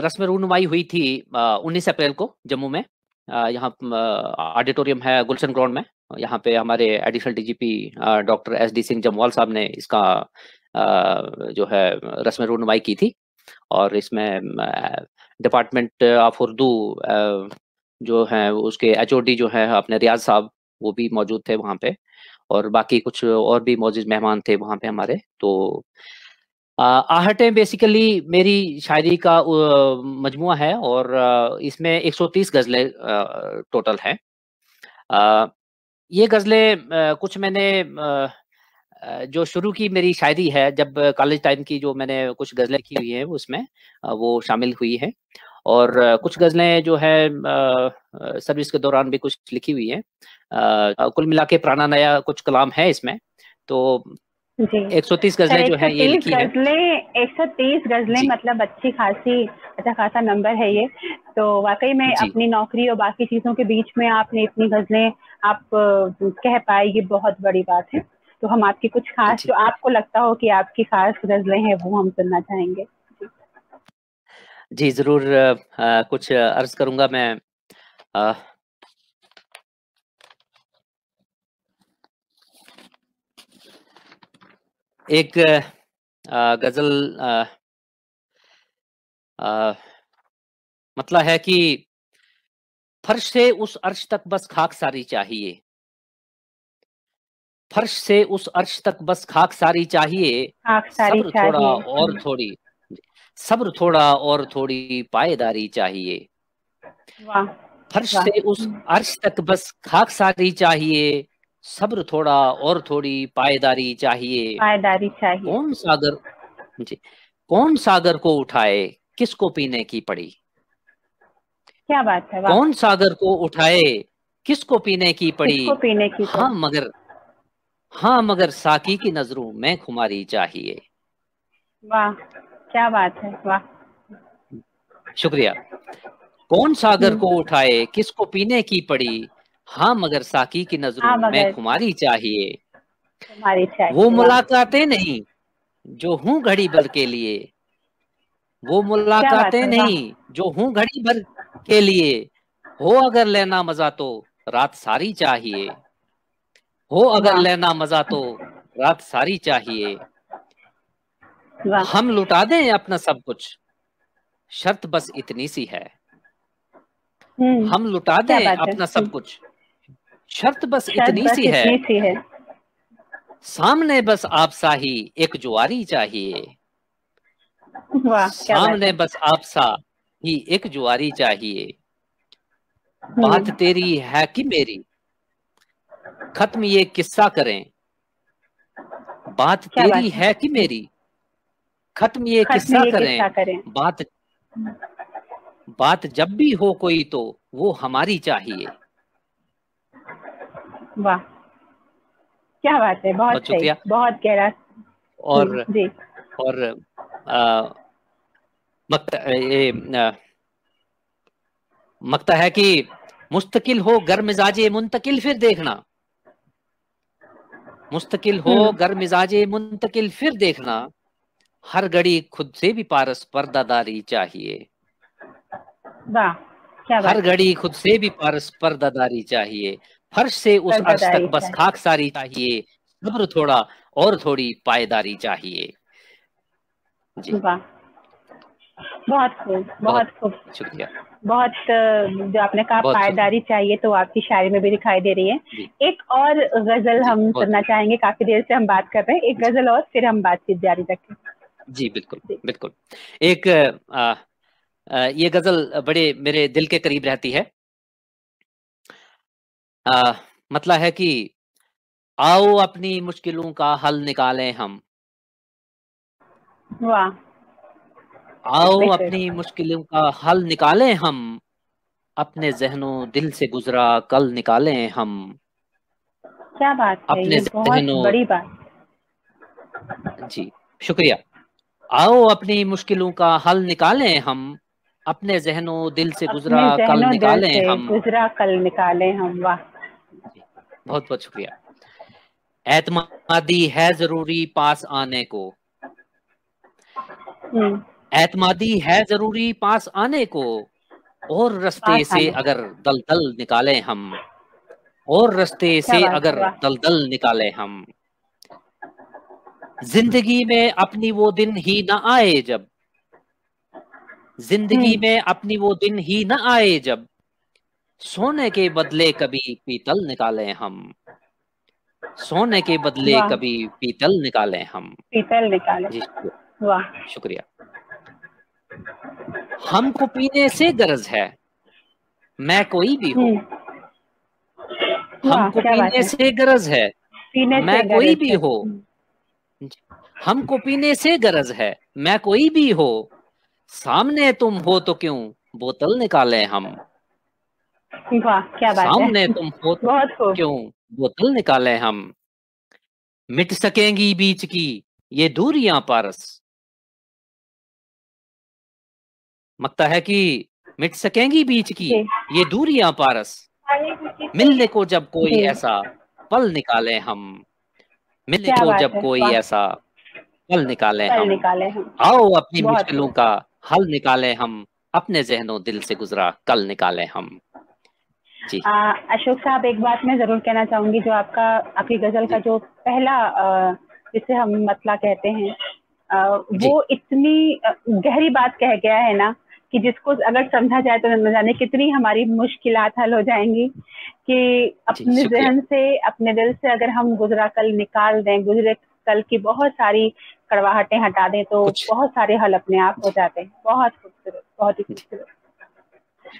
रस्म रूनुमाई हुई थी 19 अप्रैल को जम्मू में, यहाँ ऑडिटोरियम है गुलशन ग्राउंड में, यहाँ पे हमारे additional DGP doctor SD Singh Jamwal साहब ने इसका जो है रस्म रूनुमाई की थी। और इसमें डिपार्टमेंट ऑफ उर्दू जो है उसके एचओडी जो है अपने रियाज साहब, वो भी मौजूद थे वहाँ पे, और बाकी कुछ और भी मौजूद मेहमान थे वहाँ पे हमारे। तो आहटें बेसिकली मेरी शायरी का मजमुआ है, और इसमें 130 गज़लें टोटल हैं। ये गज़लें कुछ मैंने जो शुरू की मेरी शायरी है, जब कॉलेज टाइम की जो मैंने कुछ गज़लें लिखी हुई हैं उसमें वो शामिल हुई है, और कुछ गज़लें जो है सर्विस के दौरान भी कुछ लिखी हुई हैं। कुल मिला के पुराना नया कुछ कलाम है इसमें। तो जी 130 सर, गज़लें जो हैं ये लिखी हैं। 130 गज़लें जी मतलब अच्छा खासा नंबर है ये। तो वाकई में जी अपनी नौकरी और बाकी चीज़ों के बीच में आपने इतनी गज़लें आप कह पाए, ये बहुत बड़ी बात है। तो हम आपकी कुछ खास, जी जो आपको लगता हो कि आपकी खास गज़लें हैं, वो हम सुनना चाहेंगे। जी, ज़रूर कुछ अर्ज़ करूँगा मैं। अ, एक गज़ल मतलब है कि फर्श से उस अर्श तक बस खाक सारी चाहिए, फर्श से उस अर्श तक बस खाकसारी चाहिए, खाकसारी सब्र थोड़ा चाहिए। और थोड़ी, सब्र थोड़ा और थोड़ी पायदारी चाहिए। वाह फर्श वाह। से उस अर्श तक बस खाकसारी चाहिए, सब्र थोड़ा और थोड़ी पायदारी चाहिए। पायदारी चाहिए। कौन सागर जी, कौन सागर को उठाए, किसको पीने की पड़ी। क्या बात है, वाह। कौन सागर को उठाए, किसको पीने की पड़ी। किसको पीने की हाँ पड़ी। मगर, हाँ मगर साकी की नजरों में खुमारी चाहिए। वाह क्या बात है, वाह। शुक्रिया। कौन सागर को उठाए, किसको पीने की पड़ी। हाँ मगर साकी की नजरों हाँ में मगर खुमारी चाहिए। तुम्हारी वो चाहिए, वाह। मुलाकातें नहीं जो हूं घड़ी भर के लिए, वो क्या बात मुलाकातें है, वाह। नहीं जो हूं घड़ी भर के लिए। हो अगर लेना मजा तो रात सारी चाहिए। हो अगर वाह लेना मजा तो रात सारी चाहिए। वाह। हम लुटा दें अपना सब कुछ, शर्त बस इतनी सी है। हम लुटा क्या दें बात है। अपना सब कुछ, शर्त बस शर्त इतनी बस सी है। इतनी सी है। सामने बस आप सा ही एक जुआरी चाहिए। वाह क्या बात सामने है। बस आप सा ही एक जुआरी चाहिए। बात हम्म। तेरी है कि मेरी, खत्म ये किस्सा करें। बात क्या तेरी बात है। है कि मेरी, खत्म ये खत्म किस्सा ये करें। किस्सा करें। बात बात जब भी हो कोई तो वो हमारी चाहिए। वाह क्या बात है, बहुत बहुत सही, शुक्रिया। बहुत गहरा। और जी। और आ, मकता ये मकता है कि मुस्तकिल हो गर मिजाजे मुंतकिल फिर देखना। मुस्तकिल हो गर मिजाजे मुंतकिल फिर देखना। हर घड़ी खुद से भी पारस पर्दादारी चाहिए। वाह क्या हर बात है। घड़ी खुद से भी पारस पर्दादारी चाहिए। फर्श से उस अर्श तक पर्दादारी बस चाहिए। खाकसारी चाहिए। सब्र थोड़ा और थोड़ी पायदारी चाहिए। जी वाह बहुत खूब, बहुत बहुत खूब। शुक्रिया। बहुत जो आपने कहा बहुत शुक्रिया। पायदारी चाहिए, तो आपकी शायरी में भी दिखाई दे रही है। जी एक और गजल जी हम बहुत सुनना चाहेंगे, काफी देर से हम बात कर रहे हैं, एक जी गजल और फिर हम बातचीत जारी रखें। जी बिल्कुल जी। बिल्कुल। एक ये गजल बड़े मेरे दिल के करीब रहती है। आ, मतलब है कि आओ अपनी मुश्किलों का हल निकालें हम। वाह आओ बेशक। अपनी मुश्किलों का हल निकालें हम। अपने जहनों दिल से गुजरा कल निकालें हम। क्या बात है, अपने ये बहुत जहनों बड़ी बात। जी शुक्रिया। आओ अपनी मुश्किलों का हल निकालें हम। अपने जहनों दिल से गुजरा अपने कल जहनों दिल निकालें से हम। गुजरा कल निकाले हम, वाह। जी बहुत बहुत शुक्रिया। एतमादी है जरूरी पास आने को। हम्म। एतमादी है जरूरी पास आने को। और रास्ते पास से आने। अगर दलदल निकालें हम। और रास्ते क्या से बात है, अगर वाह। दलदल निकालें हम। जिंदगी में अपनी वो दिन ही न आए जब। जिंदगी हम्म। में अपनी वो दिन ही न आए जब। सोने के बदले कभी पीतल निकालें हम। सोने के बदले वाह कभी पीतल निकालें हम। पीतल निकाले। जी शुक्रिया। वाह। शुक्रिया। हमको पीने से गरज है, मैं कोई भी हो। हम्म। वाह हमको क्या बात पीने है। से गरज है, पीने से मैं कोई गरज भी है। हो। हमको पीने से गरज है, मैं कोई भी हो। सामने तुम हो तो क्यों बोतल निकालें हम। वाह क्या बात है। सामने तुम हो तो बहुत खूब। क्यों बोतल निकालें हम। मिट सकेंगी बीच की ये दूरियां पारस। मकता है कि मिट सकेंगी बीच की जी ये दूरियां पारस। मिलने को जब कोई जी। ऐसा पल निकाले हम। मिलने क्या को बात जब है, कोई वाह। ऐसा पल निकाले पल हम। निकाले हम। आओ अपनी बहुत मुश्किलों खूब। का हल निकाले हम। अपने जहनों दिल से गुजरा कल निकाले हम। जी अशोक साहब, एक बात मैं जरूर कहना चाहूंगी, जो आपकी गजल का जी जो पहला जिसे हम मतला कहते हैं, जी वो इतनी गहरी बात कह गया है ना, कि जिसको अगर समझा जाए तो न जाने कितनी हमारी मुश्किलात हल हो जाएंगी। कि अपने जहन से, अपने दिल से अगर हम गुजरा कल निकाल दें, गुजरे कल की बहुत सारी कड़वाहटें हटा दें, तो बहुत सारे हल अपने आप हो जाते हैं। बहुत खूबसूरत, बहुत ही खूबसूरत।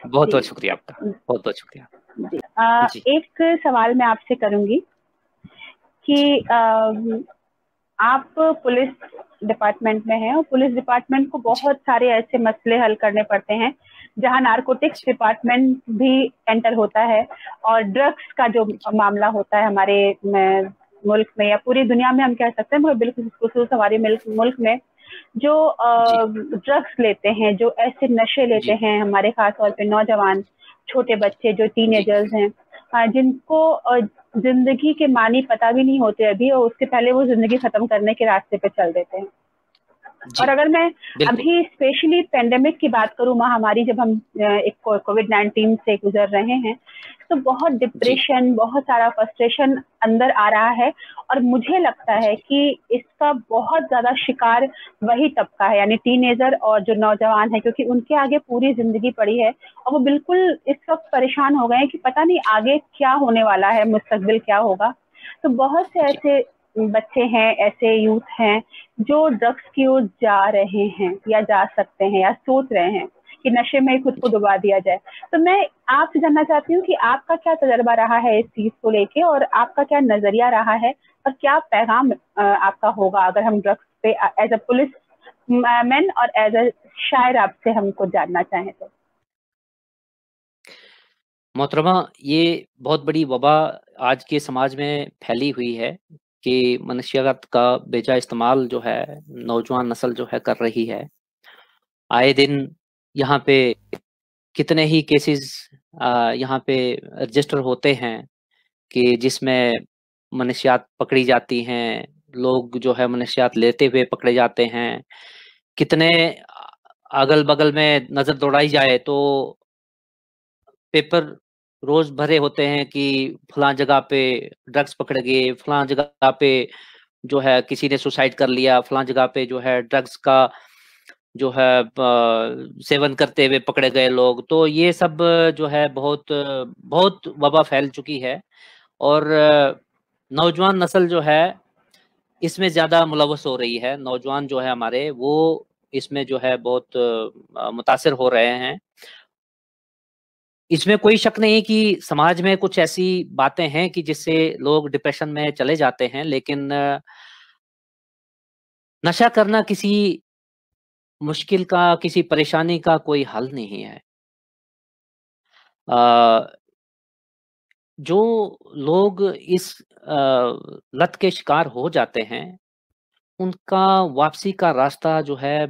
बहुत बहुत शुक्रिया आपका, बहुत बहुत शुक्रिया जी। एक सवाल मैं आपसे करूंगी कि आप पुलिस डिपार्टमेंट में हैं और पुलिस डिपार्टमेंट को बहुत सारे ऐसे मसले हल करने पड़ते हैं जहां नारकोटिक्स डिपार्टमेंट भी एंटर होता है, और ड्रग्स का जो मामला होता है हमारे मुल्क में या पूरी दुनिया में हम कह सकते हैं, मगर बिल्कुल खुसूस हमारे मुल्क में जो ड्रग्स लेते हैं, जो ऐसे नशे लेते हैं हमारे खास तौर पे नौजवान, छोटे बच्चे जो टीनेजर्स हैं, जिनको जिंदगी के मानी पता भी नहीं होते अभी, और उसके पहले वो जिंदगी खत्म करने के रास्ते पे चल देते हैं। और अगर मैं अभी स्पेशली पेंडेमिक की बात करूं, महामारी जब हम एक कोविड-19 से गुजर रहे हैं, तो बहुत डिप्रेशन, बहुत सारा फ्रस्ट्रेशन अंदर आ रहा है, और मुझे लगता है कि इसका बहुत ज्यादा शिकार वही तबका है, यानी टीनेजर और जो नौजवान है, क्योंकि उनके आगे पूरी जिंदगी पड़ी है और वो बिल्कुल इस वक्त परेशान हो गए हैं कि पता नहीं आगे क्या होने वाला है, मुस्तकबिल क्या होगा। तो बहुत से ऐसे बच्चे हैं, ऐसे यूथ हैं जो ड्रग्स की ओर जा रहे हैं या जा सकते हैं या सोच रहे हैं कि नशे में खुद को डुबा दिया जाए। तो मैं आपसे जानना चाहती हूँ कि आपका क्या तजर्बा रहा है इस चीज को लेके, और आपका क्या नजरिया रहा है, और क्या पैगाम आपका होगा अगर हम ड्रग्स पे एज अ पुलिस मैन और एज अ शायर आपसे हमको जानना चाहें तो। मोहतरमा, ये बहुत बड़ी वबा आज के समाज में फैली हुई है कि मनशियात का बेजा इस्तेमाल जो है नौजवान नस्ल जो है कर रही है। आए दिन यहाँ पे कितने ही केसेस यहाँ पे रजिस्टर होते हैं कि जिसमें मनशियात पकड़ी जाती हैं, लोग जो है मनशियात लेते हुए पकड़े जाते हैं। कितने अगल बगल में नजर दौड़ाई जाए तो पेपर रोज भरे होते हैं कि फलां जगह पे ड्रग्स पकड़ गए, फलां जगह पे जो है किसी ने सुसाइड कर लिया, फलां जगह पे जो है ड्रग्स का जो है सेवन करते हुए पकड़े गए लोग। तो ये सब जो है बहुत बहुत वबा फैल चुकी है, और नौजवान नस्ल जो है इसमें ज़्यादा मुलव्वस हो रही है। नौजवान जो है हमारे वो इसमें जो है बहुत मुतासिर हो रहे हैं। इसमें कोई शक नहीं कि समाज में कुछ ऐसी बातें हैं कि जिससे लोग डिप्रेशन में चले जाते हैं, लेकिन नशा करना किसी मुश्किल का, किसी परेशानी का कोई हल नहीं है। जो लोग इस लत के शिकार हो जाते हैं, उनका वापसी का रास्ता जो है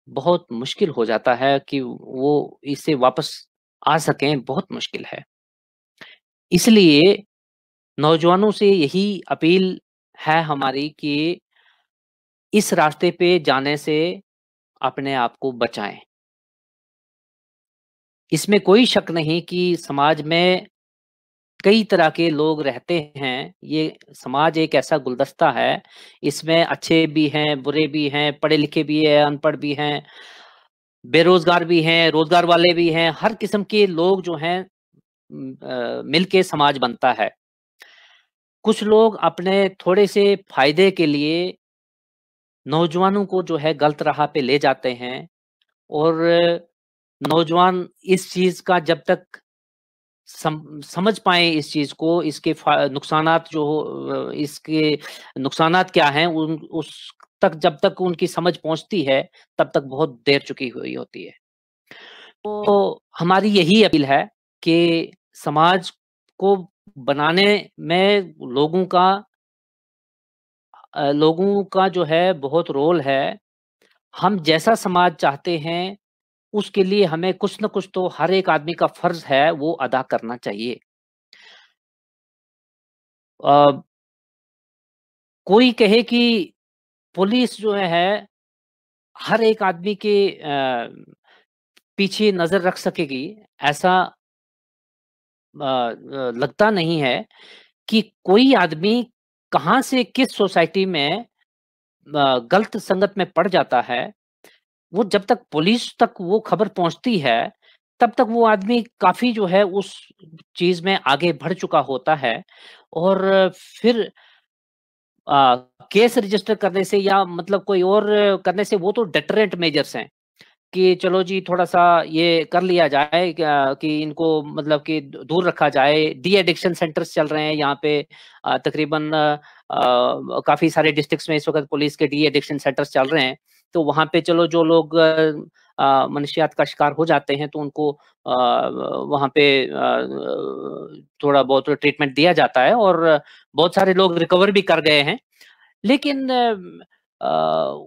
बहुत मुश्किल हो जाता है कि वो इससे वापस आ सकें, बहुत मुश्किल है। इसलिए नौजवानों से यही अपील है हमारी कि इस रास्ते पे जाने से अपने आप को बचाएं। इसमें कोई शक नहीं कि समाज में कई तरह के लोग रहते हैं। ये समाज एक ऐसा गुलदस्ता है, इसमें अच्छे भी हैं, बुरे भी हैं, पढ़े लिखे भी हैं, अनपढ़ भी हैं, बेरोजगार भी हैं, रोजगार वाले भी हैं। हर किस्म के लोग जो हैं मिलके समाज बनता है। कुछ लोग अपने थोड़े से फायदे के लिए नौजवानों को जो है गलत राह पे ले जाते हैं, और नौजवान इस चीज का जब तक समझ पाए इस चीज को, इसके नुकसानात जो इसके नुकसानात क्या हैं, उस तक जब तक उनकी समझ पहुंचती है तब तक बहुत देर चुकी हुई होती है। तो हमारी यही अपील है कि समाज को बनाने में लोगों का जो है बहुत रोल है। हम जैसा समाज चाहते हैं उसके लिए हमें कुछ न कुछ तो हर एक आदमी का फर्ज है वो अदा करना चाहिए। कोई कहे कि पुलिस जो है हर एक आदमी के पीछे नजर रख सकेगी, ऐसा लगता नहीं है। कि कोई आदमी कहाँ से किस सोसाइटी में गलत संगत में पड़ जाता है, वो जब तक पुलिस तक वो खबर पहुंचती है तब तक वो आदमी काफ़ी जो है उस चीज़ में आगे बढ़ चुका होता है और फिर केस रजिस्टर करने से या मतलब कोई और करने से वो तो डेटरेंट मेजर्स हैं कि चलो जी थोड़ा-सा ये कर लिया जाए कि इनको मतलब कि दूर रखा जाए। डी एडिक्शन सेंटर्स चल रहे हैं यहाँ पे तकरीबन काफ़ी सारे डिस्ट्रिक्ट्स में इस वक़्त पुलिस के डी एडिक्शन सेंटर्स चल रहे हैं। तो वहाँ पे चलो जो लोग मनशियात का शिकार हो जाते हैं तो उनको वहाँ पे थोड़ा बहुत ट्रीटमेंट दिया जाता है और बहुत सारे लोग रिकवर भी कर गए हैं। लेकिन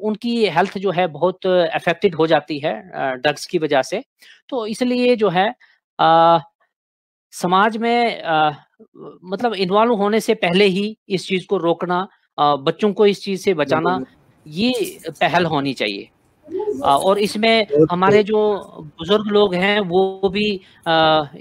उनकी हेल्थ जो है बहुत अफेक्टेड हो जाती है ड्रग्स की वजह से। तो इसलिए जो है समाज में मतलब इन्वॉल्व होने से पहले ही इस चीज़ को रोकना, बच्चों को इस चीज़ से बचाना, ये पहल होनी चाहिए। और इसमें हमारे जो बुजुर्ग लोग हैं वो भी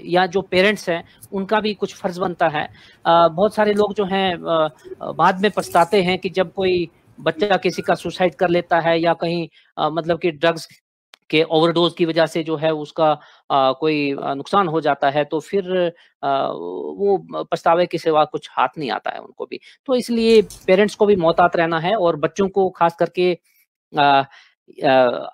या जो पेरेंट्स हैं उनका भी कुछ फर्ज बनता है। बहुत सारे लोग जो हैं बाद में पछताते हैं कि जब कोई बच्चा किसी का सुसाइड कर लेता है या कहीं मतलब कि ड्रग्स के ओवरडोज की वजह से जो है उसका कोई नुकसान हो जाता है तो फिर वो पछतावे के सिवा कुछ हाथ नहीं आता है उनको भी। तो इसलिए पेरेंट्स को भी मोहतात रहना है और बच्चों को खास करके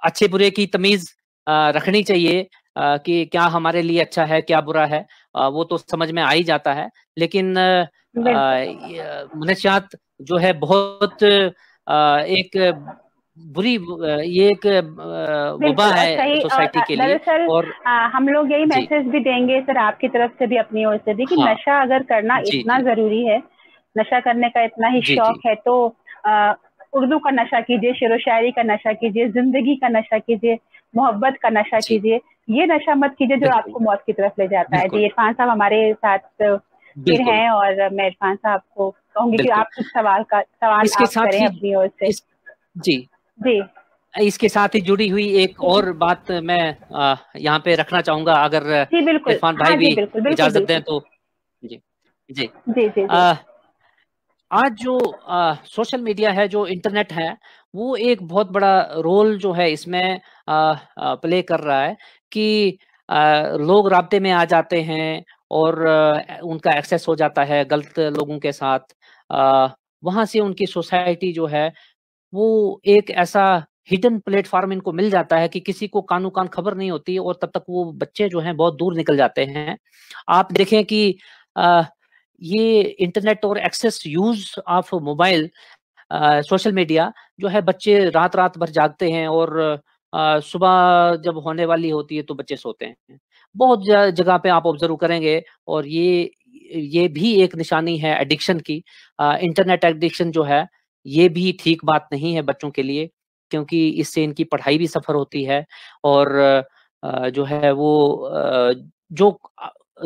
अच्छे बुरे की तमीज़ रखनी चाहिए कि क्या हमारे लिए अच्छा है, क्या बुरा है, वो तो समझ में आ ही जाता है। लेकिन मनशियात जो है बहुत एक बुरी ये एक वबा है सोसाइटी के लिए। और हम लोग यही मैसेज भी देंगे सर आपकी तरफ से भी अपनी ओर से भी कि नशा अगर करना इतना जरूरी है, नशा करने का इतना ही शौक है तो उर्दू का नशा कीजिए, शेरो शायरी का नशा कीजिए, जिंदगी का नशा कीजिए, मोहब्बत का नशा कीजिए। ये नशा मत कीजिए जो आपको मौत की तरफ ले जाता है। जी इरफान साहब हमारे साथ फिर हैं और मैं इरफान साहब को कहूंगी कि आप कुछ सवाल करें अपनी ओर से। जी जी इसके साथ ही जुड़ी हुई एक और बात मैं यहाँ पे रखना चाहूंगा, अगर इरफान भाई भी इजाजत दें तो। जी जी जी जी आज जो सोशल मीडिया है, जो इंटरनेट है, वो एक बहुत बड़ा रोल जो है इसमें प्ले कर रहा है कि लोग राब्ते में आ जाते हैं और उनका एक्सेस हो जाता है गलत लोगों के साथ। वहाँ से उनकी सोसाइटी जो है वो एक ऐसा हिडन प्लेटफॉर्म इनको मिल जाता है कि किसी को कानो कान खबर नहीं होती और तब तक वो बच्चे जो हैं बहुत दूर निकल जाते हैं। आप देखें कि ये इंटरनेट और access use of mobile social media जो है, बच्चे रात रात भर जागते हैं और सुबह जब होने वाली होती है तो बच्चे सोते हैं। बहुत जगह पे आप ऑब्जर्व करेंगे और ये भी एक निशानी है एडिक्शन की। इंटरनेट एडिक्शन जो है ये भी ठीक बात नहीं है बच्चों के लिए, क्योंकि इससे इनकी पढ़ाई भी सफर होती है और जो है वो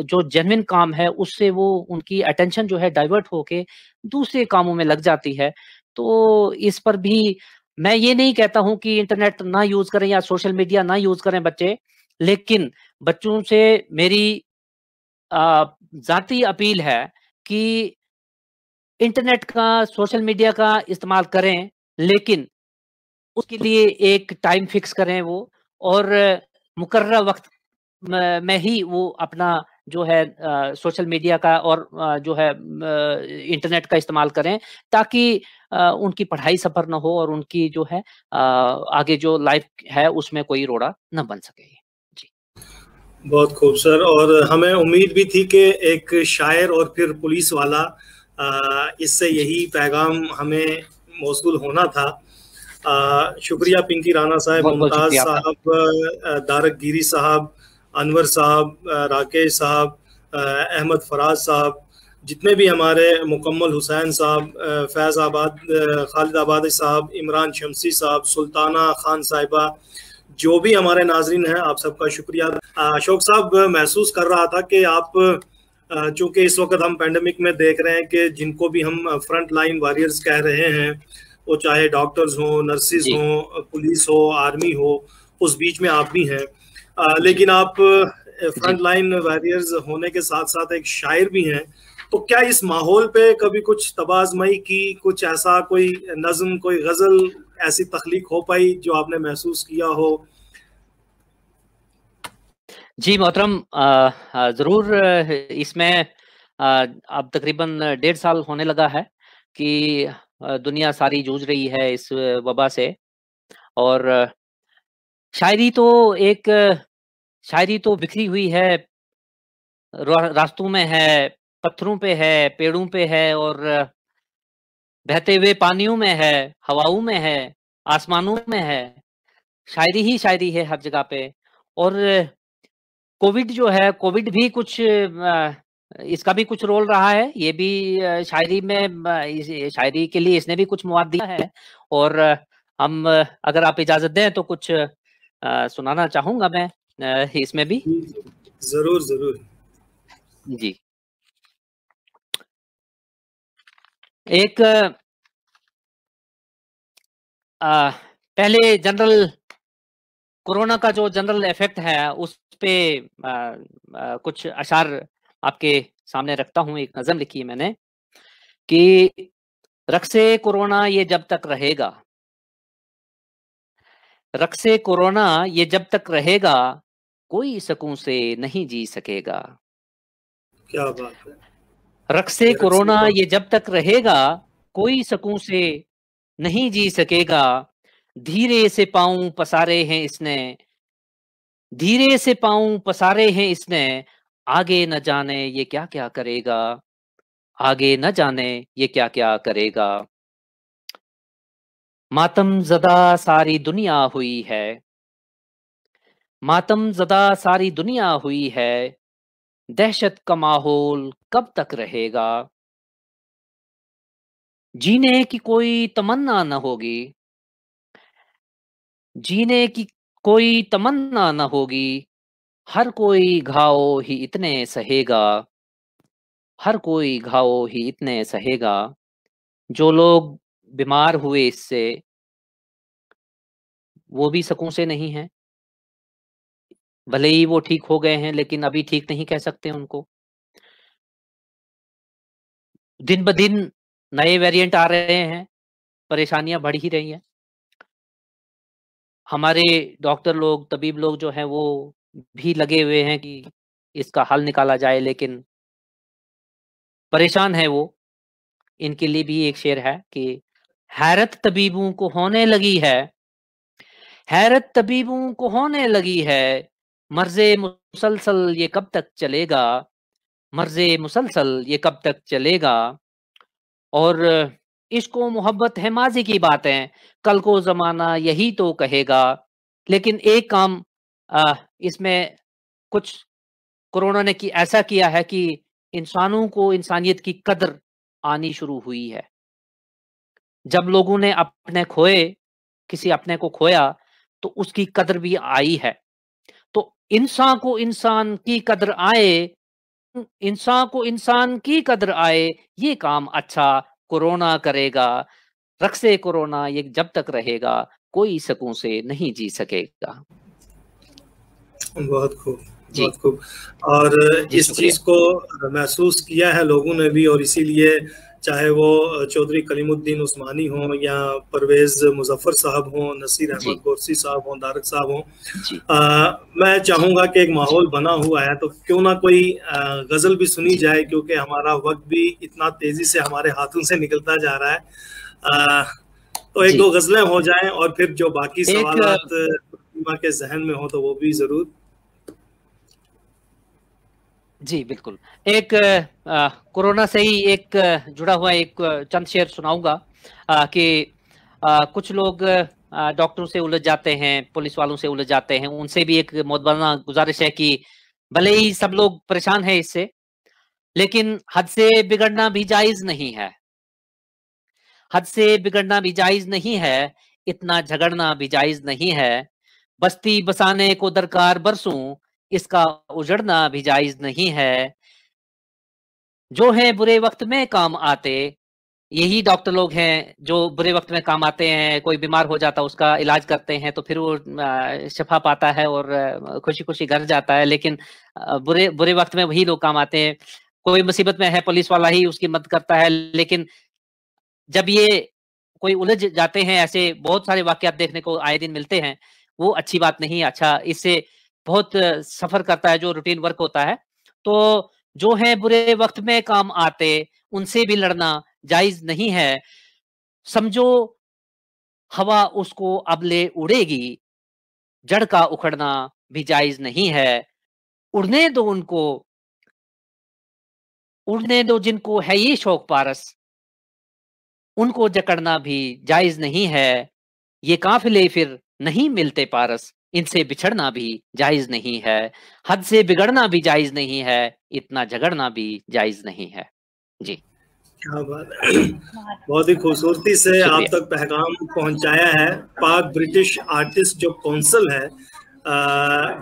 जो जेन्युइन काम है उससे वो उनकी अटेंशन जो है डाइवर्ट होके दूसरे कामों में लग जाती है। तो इस पर भी मैं ये नहीं कहता हूं कि इंटरनेट ना यूज करें या सोशल मीडिया ना यूज करें बच्चे, लेकिन बच्चों से मेरी जाती अपील है कि इंटरनेट का, सोशल मीडिया का इस्तेमाल करें, लेकिन उसके लिए एक टाइम फिक्स करें वो, और मुकर्रर वक्त में ही वो अपना जो है सोशल मीडिया का और जो है इंटरनेट का इस्तेमाल करें, ताकि उनकी पढ़ाई सफर न हो और उनकी जो है आगे जो लाइफ है उसमें कोई रोड़ा न बन सके। जी बहुत खूब सर, और हमें उम्मीद भी थी कि एक शायर और फिर पुलिस वाला, इससे यही पैगाम हमें मौसूल होना था। शुक्रिया पिंकी राणा साहब, मुमताज साहब, दारक गिरी साहब, अनवर साहब, राकेश साहब, अहमद फराज साहब, जितने भी हमारे मुकम्मल हुसैन साहब, फैज़ आबाद, खालिद आबादी साहब, इमरान शमसी साहब, सुल्ताना खान साहिबा, जो भी हमारे नाजरीन हैं, आप सबका शुक्रिया। अशोक साहब, महसूस कर रहा था कि आप, चूँकि इस वक्त हम पेंडेमिक में देख रहे हैं कि जिनको भी हम फ्रंट लाइन वॉरियर्स कह रहे हैं, वो चाहे डॉक्टर्स हों, नर्सिस हों, पुलिस हो, आर्मी हो, उस बीच में आप भी हैं। लेकिन आप फ्रंट लाइन वॉरियर्स होने के साथ साथ एक शायर भी हैं। तो क्या इस माहौल पे कभी कुछ तबाज़मई की, कुछ ऐसा कोई नज़्म, कोई गज़ल ऐसी तख्लीक हो पाई जो आपने महसूस किया हो? जी मोहतरम, ज़रूर। इसमें अब तकरीबन 1.5 साल होने लगा है कि दुनिया सारी जूझ रही है इस वबा से। और शायरी तो एक शायरी तो बिखरी हुई है, रास्तों में है, पत्थरों पे है, पेड़ों पे है, और बहते हुए पानियों में है, हवाओं में है, आसमानों में है। शायरी ही शायरी है हर जगह पे। और कोविड जो है, कोविड भी कुछ इसका भी कुछ रोल रहा है। ये भी शायरी में शायरी के लिए इसने भी कुछ मवाद दिया है। और हम अगर आप इजाज़त दें तो कुछ सुनाना चाहूँगा मैं इसमें भी। जरूर जरूर। जी। एक पहले जनरल कोरोना का जो जनरल इफेक्ट है उस पे कुछ अशार आपके सामने रखता हूँ। एक नज़म लिखी है मैंने कि रक्से कोरोना ये जब तक रहेगा, रक्से कोरोना ये जब तक रहेगा, कोई सुकून से नहीं जी सकेगा। क्या बात है। रक्से ये रक्स कोरोना कोरोना। ये जब तक रहेगा, कोई सुकून से नहीं जी सकेगा। धीरे से पाँव पसारे हैं इसने, धीरे से पाँव पसारे हैं इसने, आगे न जाने ये क्या क्या करेगा, आगे न जाने ये क्या क्या करेगा। मातम ज़दा सारी दुनिया हुई है, मातम ज़दा सारी दुनिया हुई है, दहशत का माहौल कब तक रहेगा। जीने की कोई तमन्ना न होगी, जीने की कोई तमन्ना न होगी, हर कोई घाव ही इतने सहेगा, हर कोई घाव ही इतने सहेगा। जो लोग बीमार हुए इससे, वो भी सुकून से नहीं हैं। भले ही वो ठीक हो गए हैं, लेकिन अभी ठीक नहीं कह सकते उनको। दिन ब दिन नए वेरिएंट आ रहे हैं, परेशानियाँ बढ़ ही रही हैं। हमारे डॉक्टर लोग, तबीब लोग जो हैं, वो भी लगे हुए हैं कि इसका हल निकाला जाए, लेकिन परेशान हैं वो। इनके लिए भी एक शेर है कि हैरत तबीबों को होने लगी है, हैरत तबीबों को होने लगी है, मर्ज़े मुसलसल ये कब तक चलेगा, मर्ज़े मुसलसल ये कब तक चलेगा। और इश्क व मोहब्बत है माज़ी की बातें, कल को ज़माना यही तो कहेगा। लेकिन एक काम इसमें कुछ कोरोना ने ऐसा किया है कि इंसानों को इंसानियत की कदर आनी शुरू हुई है। जब लोगों ने अपने खोए, किसी अपने को खोया, तो उसकी कदर भी आई है। तो इंसान को इंसान की कदर आए, इंसान को इंसान की कदर आए, ये काम अच्छा कोरोना करेगा। रक्से कोरोना ये जब तक रहेगा, कोई सुकून से नहीं जी सकेगा। बहुत खूब, जी। बहुत खूब। और जी, इस शुक्रिया। चीज़ को महसूस किया है लोगों ने भी, और इसीलिए चाहे वो चौधरी कलीमुद्दीन उस्मानी हों या परवेज़ मुज़फ़्फ़र साहब हों, नसीर जी, अहमद गोरसी साहब हों, दारक साहब हों, जी, मैं जी, चाहूँगा कि एक माहौल बना हुआ है, तो क्यों ना कोई गज़ल भी सुनी जी, जाए, क्योंकि हमारा वक़्त भी इतना तेज़ी से हमारे हाथों से निकलता जा रहा है। अ, तो जी। 1-2 गज़लें हो जाएँ, और फिर जो बाकी एक सवालात प्रतिमा के ज़हन में हो तो वो भी ज़रूर। जी, बिल्कुल। एक कोरोना से ही एक जुड़ा हुआ एक चंद शेर सुनाऊँगा कि कुछ लोग डॉक्टरों से उलझ जाते हैं, पुलिस वालों से उलझ जाते हैं। उनसे भी एक मोहब्बताना गुज़ारिश है कि भले ही सब लोग परेशान हैं इससे, लेकिन हद से बिगड़ना भी जायज़ नहीं है। हद से बिगड़ना भी जायज़ नहीं है, इतना झगड़ना भी जायज़ नहीं है। बस्ती बसाने को दरकार बरसों, इसका उजड़ना भी जायज़ नहीं है। जो हैं बुरे वक़्त में काम आते, यही डॉक्टर लोग हैं जो बुरे वक़्त में काम आते हैं। कोई बीमार हो जाता है, उसका इलाज करते हैं, तो फिर वो शिफ़ा पाता है और खुशी-खुशी घर जाता है। लेकिन बुरे बुरे वक़्त में वही लोग काम आते हैं। कोई मुसीबत में है, पुलिस वाला ही उसकी मदद करता है। लेकिन जब ये कोई उलझ जाते हैं, ऐसे बहुत सारे वाक़यात देखने को आए दिन मिलते हैं, वो अच्छी बात नहीं है। अच्छा, इससे बहुत सफर करता है, जो रूटीन वर्क होता है, तो जो है बुरे वक्त में काम आते, उनसे भी लड़ना जायज नहीं है। समझो हवा उसको अबले उड़ेगी, जड़ का उखड़ना भी जायज नहीं है। उड़ने दो उनको, उड़ने दो जिनको है ये शौक पारस, उनको जकड़ना भी जायज नहीं है। ये काफिले फिर नहीं मिलते पारस, इनसे बिछड़ना भी जायज नहीं है। हद से बिगड़ना भी जायज नहीं है, इतना झगड़ना भी जायज नहीं है। जी, क्या बात है, बहुत ही खूबसूरती से आप तक पैगाम पहुंचाया है। पाक ब्रिटिश आर्टिस्ट जो कौंसल है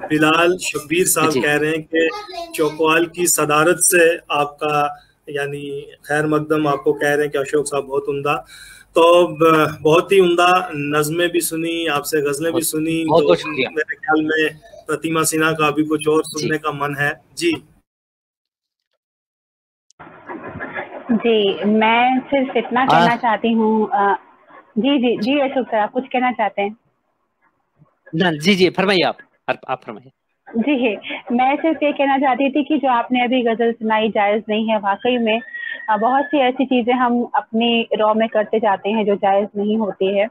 बिलाल शब्बीर साहब कह रहे हैं कि चौकवाल की सदारत से आपका यानी खैर मकदम आपको कह रहे हैं कि अशोक साहब बहुत उम्दा, तो बहुत ही उम्दा नज़में भी सुनी आपसे, गजलें भी सुनी, तो मेरे ख्याल में प्रतिमा सिन्हा का भी कुछ और सुनने का मन है। जी जी, मैं सिर्फ इतना कहना चाहती हूँ। जी जी जी अशोक सर, आप कुछ कहना चाहते हैं? जी जी फरमाइए, आप फरमाइए। जी, मैं सिर्फ ये कहना चाहती थी कि जो आपने अभी गजल सुनाई जायज नहीं है। वाकई में बहुत सी ऐसी चीजें हम अपनी रॉ में करते जाते हैं जो जायज नहीं होती है,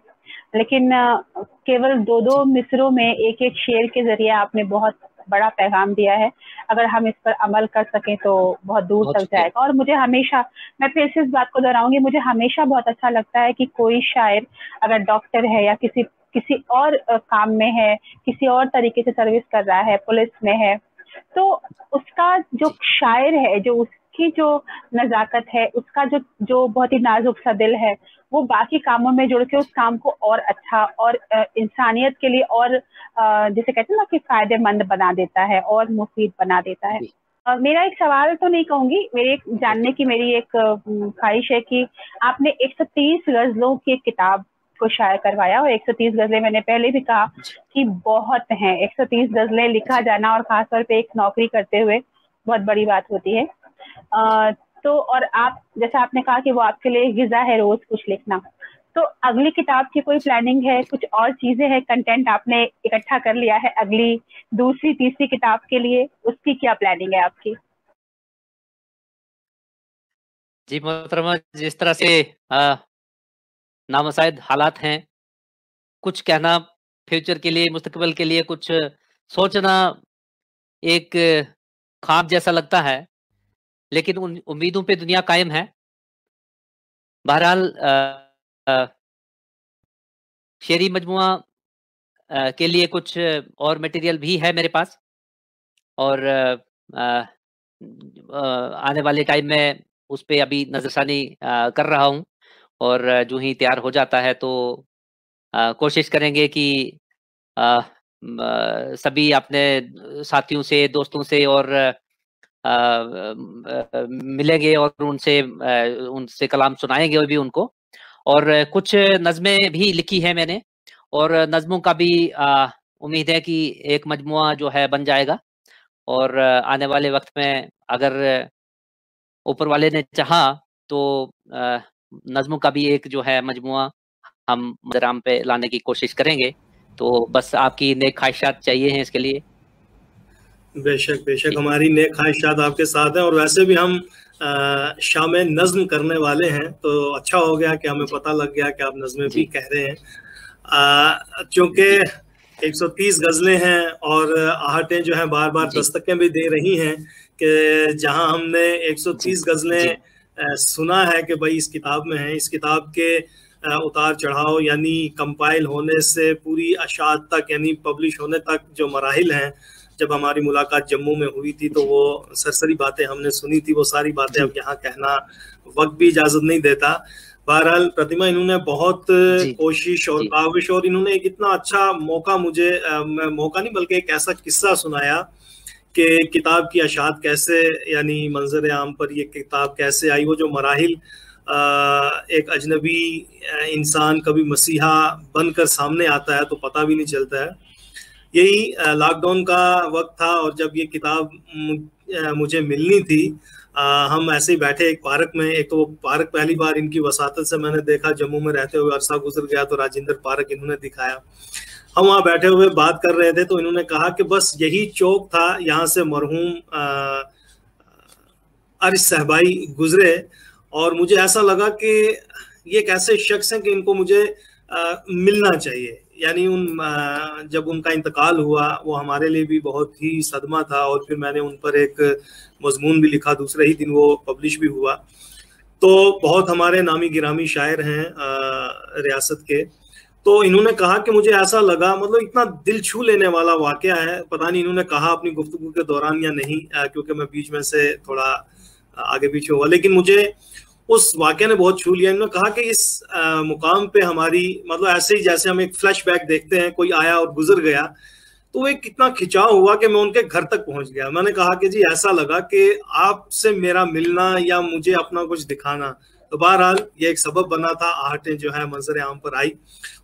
लेकिन केवल दो दो मिसरों में एक एक शेर के जरिए आपने बहुत बड़ा पैगाम दिया है। अगर हम इस पर अमल कर सकें तो बहुत दूर तक जाएगा। और मुझे हमेशा, मैं फिर से इस बात को दोहराऊंगी, मुझे हमेशा बहुत अच्छा लगता है कि कोई शायर अगर डॉक्टर है या किसी और काम में है, किसी और तरीके से सर्विस कर रहा है, पुलिस में है, तो उसका जो शायर है, जो उसकी जो नजाकत है, उसका जो बहुत ही नाजुक सा दिल है, वो बाकी कामों में जुड़ के उस काम को और अच्छा और इंसानियत के लिए और जैसे कहते हैं ना कि फायदेमंद बना देता है और मुफीद बना देता है। मेरा एक सवाल तो नहीं कहूंगी, मेरे जानने की मेरी एक ख्वाहिश है कि आपने 130 गजलों की किताब को शायर करवाया, और 130 गजलें मैंने पहले भी कहा कि बहुत हैं। 130 गजलें लिखा जाना और खासतौर पे एक नौकरी करते हुए बहुत बड़ी बात होती है। तो और आप जैसा आपने कहा कि वो आपके लिए गिजा है रोज कुछ लिखना, तो अगली किताब की कोई प्लानिंग है? कुछ और चीजें हैं, कंटेंट आपने इकट्ठा कर लिया है अगली दूसरी तीसरी किताब के लिए, उसकी क्या प्लानिंग है आपकी? जी मोहतरमा, जिस तरह से नामुसाइद हालात हैं, कुछ कहना फ्यूचर के लिए, मुस्तकबिल के लिए कुछ सोचना एक ख्वाब जैसा लगता है, लेकिन उन उम्मीदों पे दुनिया कायम है। बहरहाल शेरी मजमुआ के लिए कुछ और मटेरियल भी है मेरे पास, और आने वाले टाइम में उस पे अभी नजरसानी कर रहा हूँ, और जो ही तैयार हो जाता है तो कोशिश करेंगे कि सभी अपने साथियों से, दोस्तों से और मिलेंगे और उनसे कलाम सुनाएंगे भी उनको। और कुछ नज़में भी लिखी है मैंने, और नज़मों का भी उम्मीद है कि एक मजमुआ जो है बन जाएगा, और आने वाले वक्त में अगर ऊपर वाले ने चाहा तो नज़मों का भी एक जो है मजमुआ हम मदराम पे लाने की कोशिश करेंगे। तो बस आपकी नेक ख्वाहिशात चाहिए हैं इसके लिए। बेशक बेशक, हमारी नेक ख्वाहिशात आपके साथ हैं, और वैसे भी हम शाम नज़्म करने वाले हैं, तो अच्छा हो गया कि हमें पता लग गया कि आप नज़्में भी कह रहे हैं। चूँकि 130 गज़लें हैं और आहटें जो हैं बार बार दस्तकें भी दे रही हैं कि जहां हमने 130 गज़लें सुना है कि भाई इस किताब में है, इस किताब के उतार चढ़ाव यानी कंपाइल होने से पूरी अशात तक यानी पब्लिश होने तक जो मराहिल हैं, जब हमारी मुलाकात जम्मू में हुई थी तो वो सरसरी बातें हमने सुनी थी, वो सारी बातें अब यहाँ कहना वक्त भी इजाजत नहीं देता। बहरहाल प्रतिमा, इन्होंने बहुत कोशिश और काविश, और इन्होंने एक इतना अच्छा मौका मुझे मौका नहीं बल्कि एक ऐसा किस्सा सुनाया कि किताब की अशात कैसे यानी मंजर आम पर ये किताब कैसे आई। वो जो मराहिल एक अजनबी इंसान कभी मसीहा बनकर सामने आता है तो पता भी नहीं चलता है। यही लॉकडाउन का वक्त था, और जब ये किताब मुझे मिलनी थी, हम ऐसे ही बैठे एक पार्क में। एक तो वो पार्क पहली बार इनकी वसातत से मैंने देखा, जम्मू में रहते हुए अरसा गुजर गया तो राजेंद्र पार्क इन्होंने दिखाया। हम वहाँ बैठे हुए बात कर रहे थे तो इन्होंने कहा कि बस यही चौक था, यहाँ से मरहूम अरिश सहबाई गुजरे, और मुझे ऐसा लगा कि ये एक ऐसे शख्स हैं कि इनको मुझे मिलना चाहिए। यानी जब उनका इंतकाल हुआ वो हमारे लिए भी बहुत ही सदमा था, और फिर मैंने उन पर एक मजमून भी लिखा, दूसरे ही दिन वो पब्लिश भी हुआ। तो बहुत हमारे नामी गिरामी शायर हैं रियासत के। तो इन्होंने कहा कि मुझे ऐसा लगा, मतलब इतना दिल छू लेने वाला वाकया है, पता नहीं इन्होंने कहा अपनी गुफ्तगू के दौरान या नहीं, क्योंकि मैं बीच में से थोड़ा आगे पीछे हुआ, लेकिन मुझे उस वाकये ने बहुत छू लिया। इन्होंने कहा कि इस मुकाम पे हमारी, मतलब ऐसे ही जैसे हम एक फ्लैशबैक देखते हैं, कोई आया और गुजर गया, तो वो एक कितना खिंचाव हुआ कि मैं उनके घर तक पहुंच गया। मैंने कहा कि जी ऐसा लगा कि आपसे मेरा मिलना या मुझे अपना कुछ दिखाना, तो बहरहाल ये एक सबब बना था। आहटें जो है मंजर आम पर आई,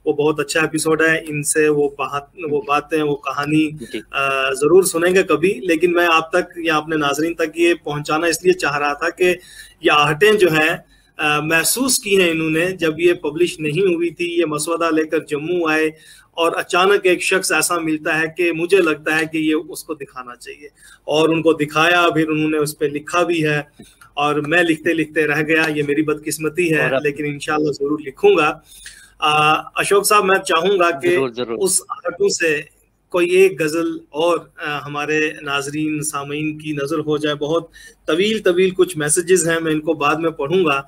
वो बहुत अच्छा एपिसोड है। इनसे वो बातें, वो कहानी जरूर सुनेंगे कभी, लेकिन मैं आप तक या अपने नाजरीन तक ये पहुंचाना इसलिए चाह रहा था कि ये आहटें जो है महसूस की हैं इन्होंने जब ये पब्लिश नहीं हुई थी। ये मसवदा लेकर जम्मू आए और अचानक एक शख्स ऐसा मिलता है कि मुझे लगता है कि ये उसको दिखाना चाहिए, और उनको दिखाया, फिर उन्होंने उस पर लिखा भी है, और मैं लिखते लिखते रह गया। ये मेरी बदकिस्मती है, लेकिन इंशाल्लाह जरूर लिखूंगा। अशोक साहब, मैं चाहूंगा कि उस आहटों से कोई एक गजल और हमारे नाजरीन सामीन की नजर हो जाए। बहुत तवील कुछ मैसेजेस हैं, मैं इनको बाद में पढ़ूंगा,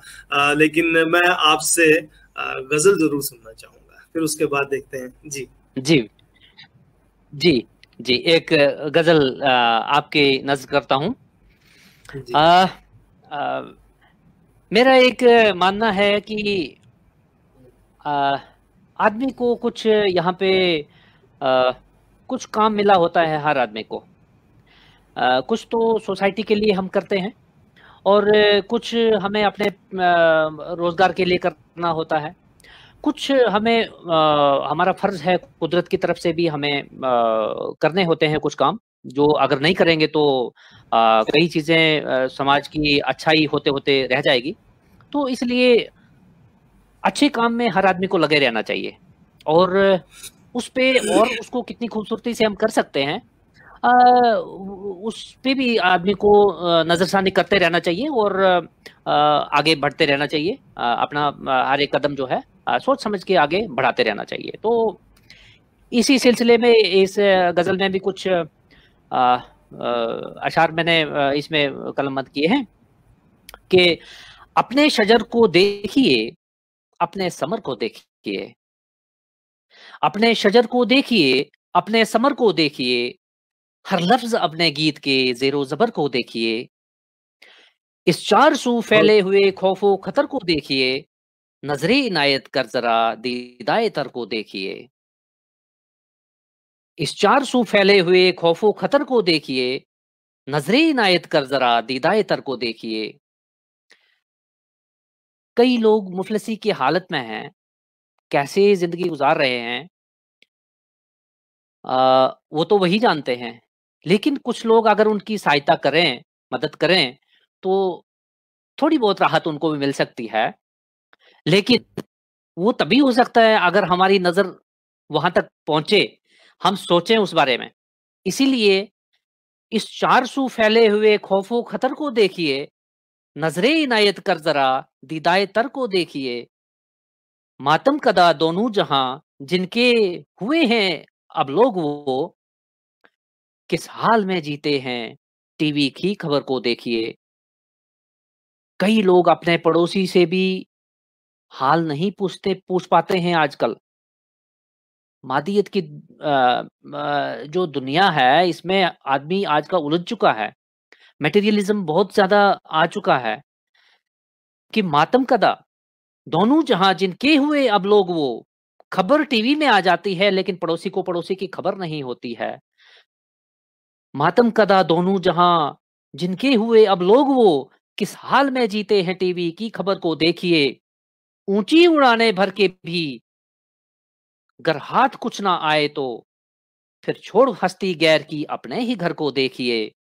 लेकिन मैं आपसे गजल जरूर सुनना चाहूंगा, फिर उसके बाद देखते हैं। जी जी जी जी, एक गजल आपकी नज़र करता हूँ। मेरा एक मानना है कि आदमी को कुछ यहाँ पे कुछ काम मिला होता है हर आदमी को। कुछ तो सोसाइटी के लिए हम करते हैं, और कुछ हमें अपने रोजगार के लिए करना होता है। कुछ हमें हमारा फर्ज है, कुदरत की तरफ से भी हमें करने होते हैं कुछ काम, जो अगर नहीं करेंगे तो कई चीजें समाज की अच्छाई होते होते रह जाएगी। तो इसलिए अच्छे काम में हर आदमी को लगे रहना चाहिए, और उस पे और उसको कितनी खूबसूरती से हम कर सकते हैं उस पे भी आदमी को नजरसानी करते रहना चाहिए, और आगे बढ़ते रहना चाहिए। अपना हर एक कदम जो है सोच समझ के आगे बढ़ाते रहना चाहिए। तो इसी सिलसिले में इस गजल में भी कुछ अशार मैंने इसमें कलमबंद किए हैं कि अपने शजर को देखिए, अपने समर को देखिए, अपने शजर को देखिए, अपने समर को देखिए, हर लफ्ज अपने गीत के जेरो जबर को देखिए, इस चार सू फैले हुए खौफो खतर को देखिए, नजरे इनायत कर जरा दीदाए तर को देखिए। इस चार सू फैले हुए खौफो खतर को देखिए, नजरे इनायत कर जरा दीदाए तर को देखिए। कई लोग मुफलसी की हालत में हैं, कैसे जिंदगी गुजार रहे हैं वो तो वही जानते हैं, लेकिन कुछ लोग अगर उनकी सहायता करें, मदद करें, तो थोड़ी बहुत राहत उनको भी मिल सकती है। लेकिन वो तभी हो सकता है अगर हमारी नजर वहां तक पहुंचे, हम सोचें उस बारे में। इसीलिए इस चार सू फैले हुए खौफो खतर को देखिए, नजरे इनायत कर जरा दीदाए तर को देखिए। मातम कदा दोनों जहां जिनके हुए हैं अब लोग, वो किस हाल में जीते हैं टीवी की खबर को देखिए। कई लोग अपने पड़ोसी से भी हाल नहीं पूछ पाते हैं आजकल। मादियत की जो दुनिया है, इसमें आदमी आज का उलझ चुका है। मटेरियलिज्म बहुत ज्यादा आ चुका है कि मातम कदा दोनों जहां जिनके हुए अब लोग, वो खबर टीवी में आ जाती है लेकिन पड़ोसी को पड़ोसी की खबर नहीं होती है। मातम कदा दोनों जहां जिनके हुए अब लोग, वो किस हाल में जीते हैं टीवी की खबर को देखिए। ऊंची उड़ाने भर के भी गर हाथ कुछ ना आए, तो फिर छोड़ हस्ती गैर की अपने ही घर को देखिए।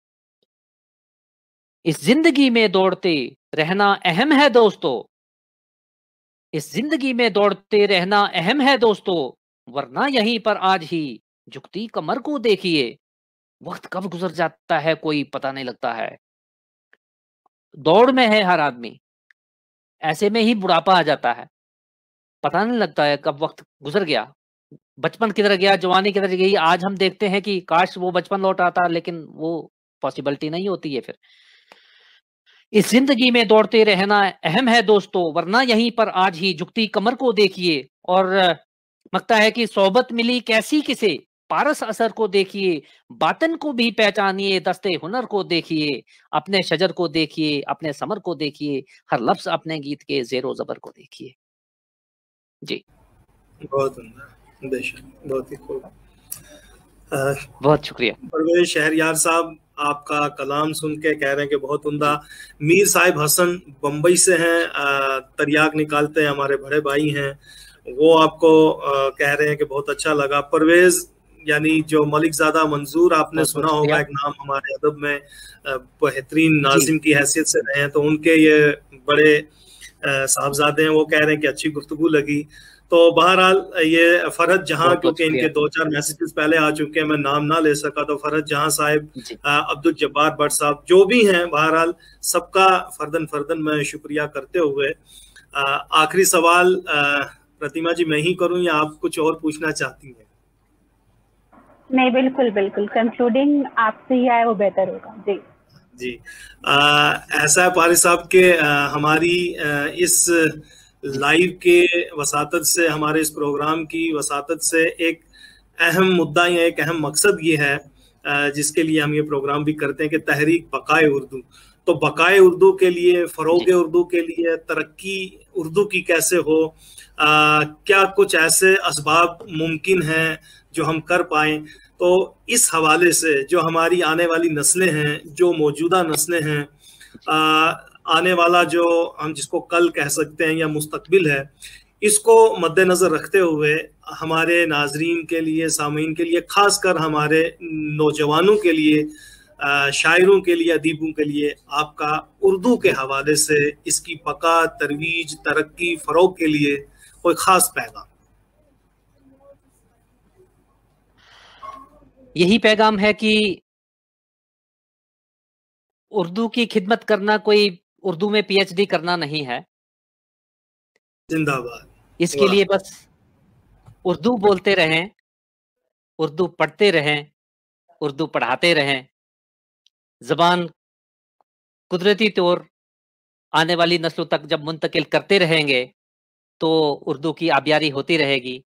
इस जिंदगी में दौड़ते रहना अहम है दोस्तों, इस जिंदगी में दौड़ते रहना अहम है दोस्तों। वरना यहीं पर आज ही झुकती कमर को देखिए। वक्त कब गुजर जाता है कोई पता नहीं लगता है। दौड़ में है हर आदमी, ऐसे में ही बुढ़ापा आ जाता है, पता नहीं लगता है कब वक्त गुजर गया। बचपन किधर गया, जवानी किधर गई। आज हम देखते हैं कि काश वो बचपन लौट आता, लेकिन वो पॉसिबिलिटी नहीं होती है। फिर इस जिंदगी में दौड़ते रहना अहम है दोस्तों, वरना यहीं पर आज ही झुकती कमर को देखिए। और लगता है कि सोबत मिली कैसी किसे, पारस असर को देखिए, बातन को भी पहचानिए, दस्ते हुनर को देखिए, अपने शजर को देखिए, अपने समर को देखिए, हर लफ्ज अपने गीत के जेरो जबर को देखिए। जी बहुत उम्दा, बेशक, बहुत ही खूब। बहुत शुक्रिया परवेज शहरयार साहब, आपका कलाम सुन के कह रहे हैं कि बहुत उम्दा। मीर साहिब हसन बम्बई से हैं, तरियाक निकालते हैं, हमारे बड़े भाई हैं, वो आपको कह रहे हैं कि बहुत अच्छा लगा। परवेज यानी जो मलिकजादा मंजूर आपने सुना होगा, एक नाम हमारे अदब में बेहतरीन नाजिम की हैसियत से रहे हैं, तो उनके ये बड़े साहबजादे हैं, वो कह रहे हैं कि अच्छी गुफ्तगू लगी। तो बहरहाल ये फरहत जहां, क्योंकि इनके 2-4 मैसेजेस पहले आ चुके हैं, मैं नाम ना ले सका, तो फरहत जहां साहब, अब्दुल जब्बार भट्ट साहब, जो भी हैं, बहरहाल सबका फर्दन फर्दन मैं शुक्रिया करते हुए आखिरी सवाल प्रतिमा जी मैं ही करूं या आप कुछ और पूछना चाहती हैं? नहीं, बिल्कुल बिल्कुल, कंक्लूडिंग आपसे ही आए वो बेहतर होगा। जी जी, ऐसा है पारिस साहब के हमारी इस लाइव के वसातत से, हमारे इस प्रोग्राम की वसातत से एक अहम मुद्दा या एक अहम मकसद ये है जिसके लिए हम ये प्रोग्राम भी करते हैं कि तहरीक बकाए उर्दू। तो बकाए उर्दू के लिए, फरोग उर्दू के लिए, तरक्की उर्दू की कैसे हो, क्या कुछ ऐसे असबाब मुमकिन हैं जो हम कर पाएं। तो इस हवाले से जो हमारी आने वाली नस्लें हैं, जो मौजूदा नस्लें हैं, आने वाला जो हम जिसको कल कह सकते हैं या मुस्तकबिल है, इसको मद्देनजर रखते हुए हमारे नाजरीन के लिए, सामीन के लिए, खासकर हमारे नौजवानों के लिए, शायरों के लिए, अदीबों के लिए आपका उर्दू के हवाले से इसकी बका, तरवीज, तरक्की, फरोग के लिए कोई खास पैगाम? यही पैगाम है कि उर्दू की खिदमत करना कोई उर्दू में पीएचडी करना नहीं है। जिंदाबाद। इसके लिए बस उर्दू बोलते रहें, उर्दू पढ़ते रहें, उर्दू पढ़ाते रहें। ज़बान कुदरती तौर आने वाली नस्लों तक जब मुंतकिल करते रहेंगे तो उर्दू की आबियारी होती रहेगी।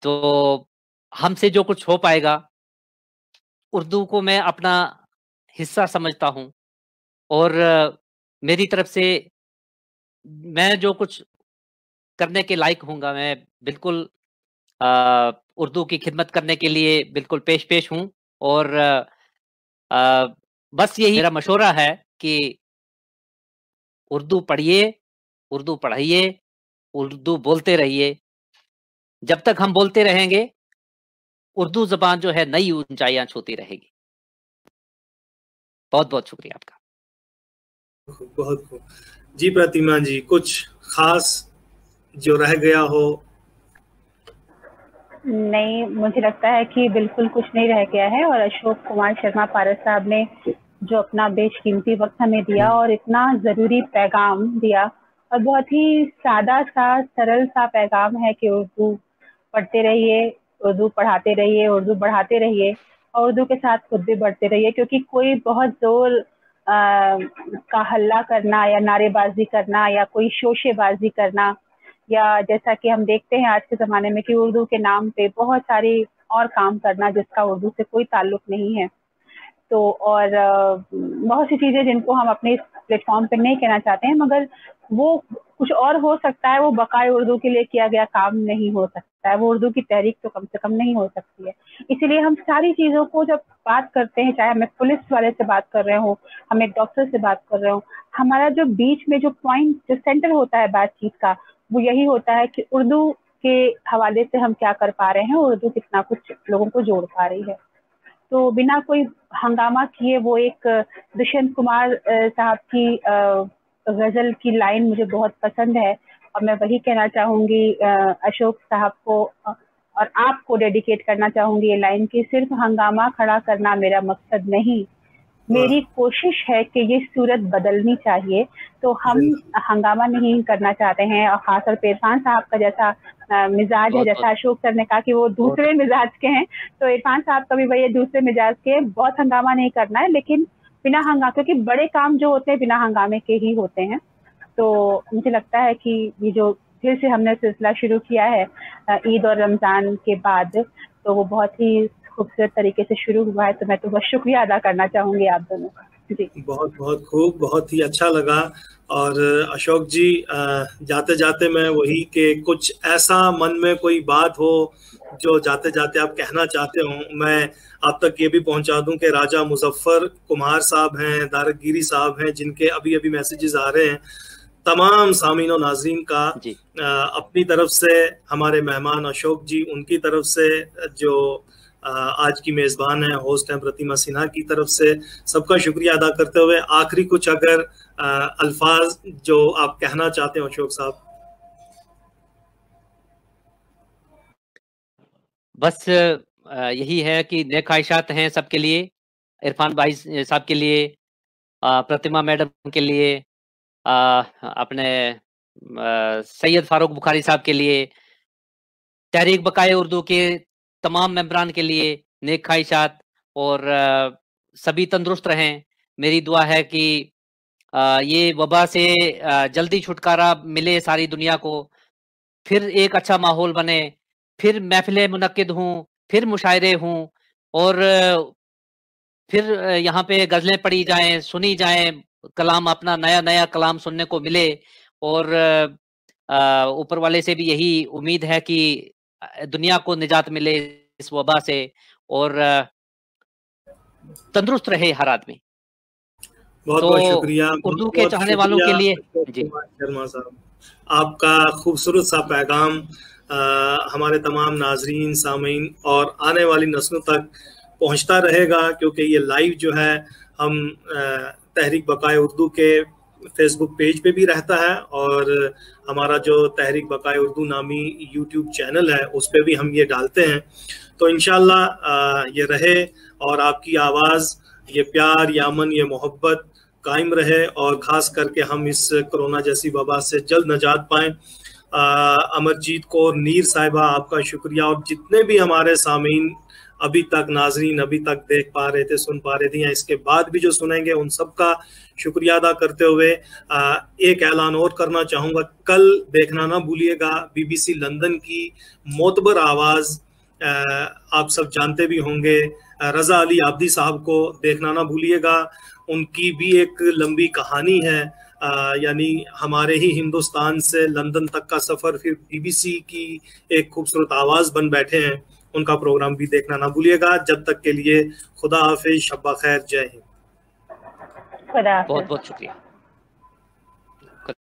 तो हमसे जो कुछ हो पाएगा, उर्दू को मैं अपना हिस्सा समझता हूँ, और मेरी तरफ से मैं जो कुछ करने के लायक हूँगा, मैं बिल्कुल उर्दू की खिदमत करने के लिए बिल्कुल पेश हूँ। और बस यही मेरा मशवरा है कि उर्दू पढ़िए, उर्दू पढ़ाइए, उर्दू बोलते रहिए। जब तक हम बोलते रहेंगे, उर्दू ज़बान जो है नई ऊंचाइयां छूती रहेगी। बहुत बहुत शुक्रिया आपका। बहुत खूब जी। प्रतिमा जी, कुछ खास जो रह गया हो? नहीं, मुझे लगता है कि बिल्कुल कुछ नहीं रह गया है, और अशोक कुमार शर्मा पारस साहब ने जो अपना बेशकीमती वक्त हमें दिया और इतना ज़रूरी पैगाम दिया, और बहुत ही सादा सा, सरल सा पैगाम है कि उर्दू पढ़ते रहिए, उर्दू पढ़ाते रहिए, उर्दू बढ़ाते रहिए, और उर्दू के साथ खुद भी बढ़ते रहिए। क्योंकि कोई बहुत जोर का हल्ला करना या नारेबाजी करना या कोई शोशेबाजी करना, या जैसा कि हम देखते हैं आज के ज़माने में कि उर्दू के नाम पे बहुत सारी और काम करना जिसका उर्दू से कोई ताल्लुक नहीं है, तो और बहुत सी चीज़ें जिनको हम अपने इस प्लेटफॉर्म पे नहीं कहना चाहते हैं, मगर वो कुछ और हो सकता है, वो बकाए उर्दू के लिए किया गया काम नहीं हो सकता है, वो उर्दू की तहरीक तो कम से कम नहीं हो सकती है। इसीलिए हम सारी चीज़ों को जब बात करते हैं, चाहे हमें पुलिस वाले से बात कर रहे हो, हम एक डॉक्टर से बात कर रहे हो, हमारा जो बीच में जो पॉइंट, जो सेंटर होता है बातचीत का, वो यही होता है कि उर्दू के हवाले से हम क्या कर पा रहे हैं, उर्दू कितना कुछ लोगों को जोड़ पा रही है। तो बिना कोई हंगामा किए, वो एक दुष्यंत कुमार साहब की गजल की लाइन मुझे बहुत पसंद है और मैं वही कहना चाहूँगी अशोक साहब को और आपको डेडिकेट करना चाहूँगी ये लाइन कि सिर्फ हंगामा खड़ा करना मेरा मकसद नहीं, मेरी कोशिश है कि ये सूरत बदलनी चाहिए। तो हम हंगामा नहीं करना चाहते हैं, और खासतौर पे इरफान साहब का जैसा मिजाज है, जैसा अशोक सर ने कहा कि वो दूसरे मिजाज के हैं, तो इरफान साहब का भी वही दूसरे मिजाज के, बहुत हंगामा नहीं करना है, लेकिन बिना हंगामा, क्योंकि बड़े काम जो होते हैं बिना हंगामे के ही होते हैं। तो मुझे लगता है कि ये जो फिर से हमने सिलसिला शुरू किया है ईद और रमज़ान के बाद, तो वो बहुत ही खूबसूरत तरीके से शुरू हुआ है। तो मैं तो बहुत शुक्रिया अदा करना चाहूँगी आप दोनों का। जी बहुत बहुत खूब, बहुत ही अच्छा लगा। और अशोक जी, जाते जाते मैं वही कि कुछ ऐसा मन में कोई बात हो जो जाते जाते आप कहना चाहते हो, मैं आप तक ये भी पहुंचा दूं कि राजा मुजफ्फर कुमार साहब हैं, दारकगिरी साहब हैं, जिनके अभी अभी मैसेजेस आ रहे हैं। तमाम सामीन और नाजरीन का अपनी तरफ से, हमारे मेहमान अशोक जी, उनकी तरफ से, जो आज की मेजबान है, होस्ट हैं प्रतिमा सिन्हा की तरफ से, सबका शुक्रिया अदा करते हुए आखिरी कुछ अगर अल्फाज जो आप कहना चाहते हो अशोक साहब। बस यही है कि नेक ख्वाहिशात हैं सबके लिए, इरफान भाई साहब के लिए, प्रतिमा मैडम के लिए, अपने सैयद फारूक बुखारी साहब के लिए, तहरीक बकाए उर्दू के तमाम मेंबरान के लिए नेक ख्वाहिशात, और सभी तंदुरुस्त रहें। मेरी दुआ है कि ये वबा से जल्दी छुटकारा मिले सारी दुनिया को, फिर एक अच्छा माहौल बने, फिर महफिलें मुनक्किद हों, फिर मुशायरे हों, और फिर यहाँ पे गज़लें पढ़ी जाएं, सुनी जाएं, कलाम, अपना नया नया कलाम सुनने को मिले। और ऊपर वाले से भी यही उम्मीद है कि दुनिया को निजात मिले इस वबा से, और तंदुरुस्त रहे हर आदमी। बहुत बहुत शुक्रिया उर्दू के चाहने वालों के लिए जी शर्मा साहब, आपका खूबसूरत सा पैगाम हमारे तमाम नाजरीन, सामीन और आने वाली नस्लों तक पहुंचता रहेगा, क्योंकि ये लाइव जो है हम तहरीक बकाए उर्दू के फेसबुक पेज पे भी रहता है, और हमारा जो तहरीक बकाए उर्दू नामी यूट्यूब चैनल है उस पे भी हम ये डालते हैं। तो इंशाल्लाह ये रहे, और आपकी आवाज़, ये प्यार, ये अमन, ये मोहब्बत कायम रहे, और ख़ास करके हम इस कोरोना जैसी वबा से जल्द निजात पाएँ। अमरजीत कौर नीर साहिबा, आपका शुक्रिया, और जितने भी हमारे सामीन अभी तक, नाजरीन अभी तक देख पा रहे थे, सुन पा रहे थे, या इसके बाद भी जो सुनेंगे, उन सब का शुक्रिया अदा करते हुए एक ऐलान और करना चाहूँगा। कल देखना ना भूलिएगा BBC लंदन की मोतबर आवाज़, आप सब जानते भी होंगे, रज़ा अली आब्दी साहब को देखना ना भूलिएगा। उनकी भी एक लंबी कहानी है, यानी हमारे ही हिंदुस्तान से लंदन तक का सफ़र, फिर BBC की एक खूबसूरत आवाज़ बन बैठे हैं। उनका प्रोग्राम भी देखना ना भूलिएगा। जब तक के लिए खुदा हाफिज, शब्बा खैर, जय हिंद। बहुत बहुत शुक्रिया।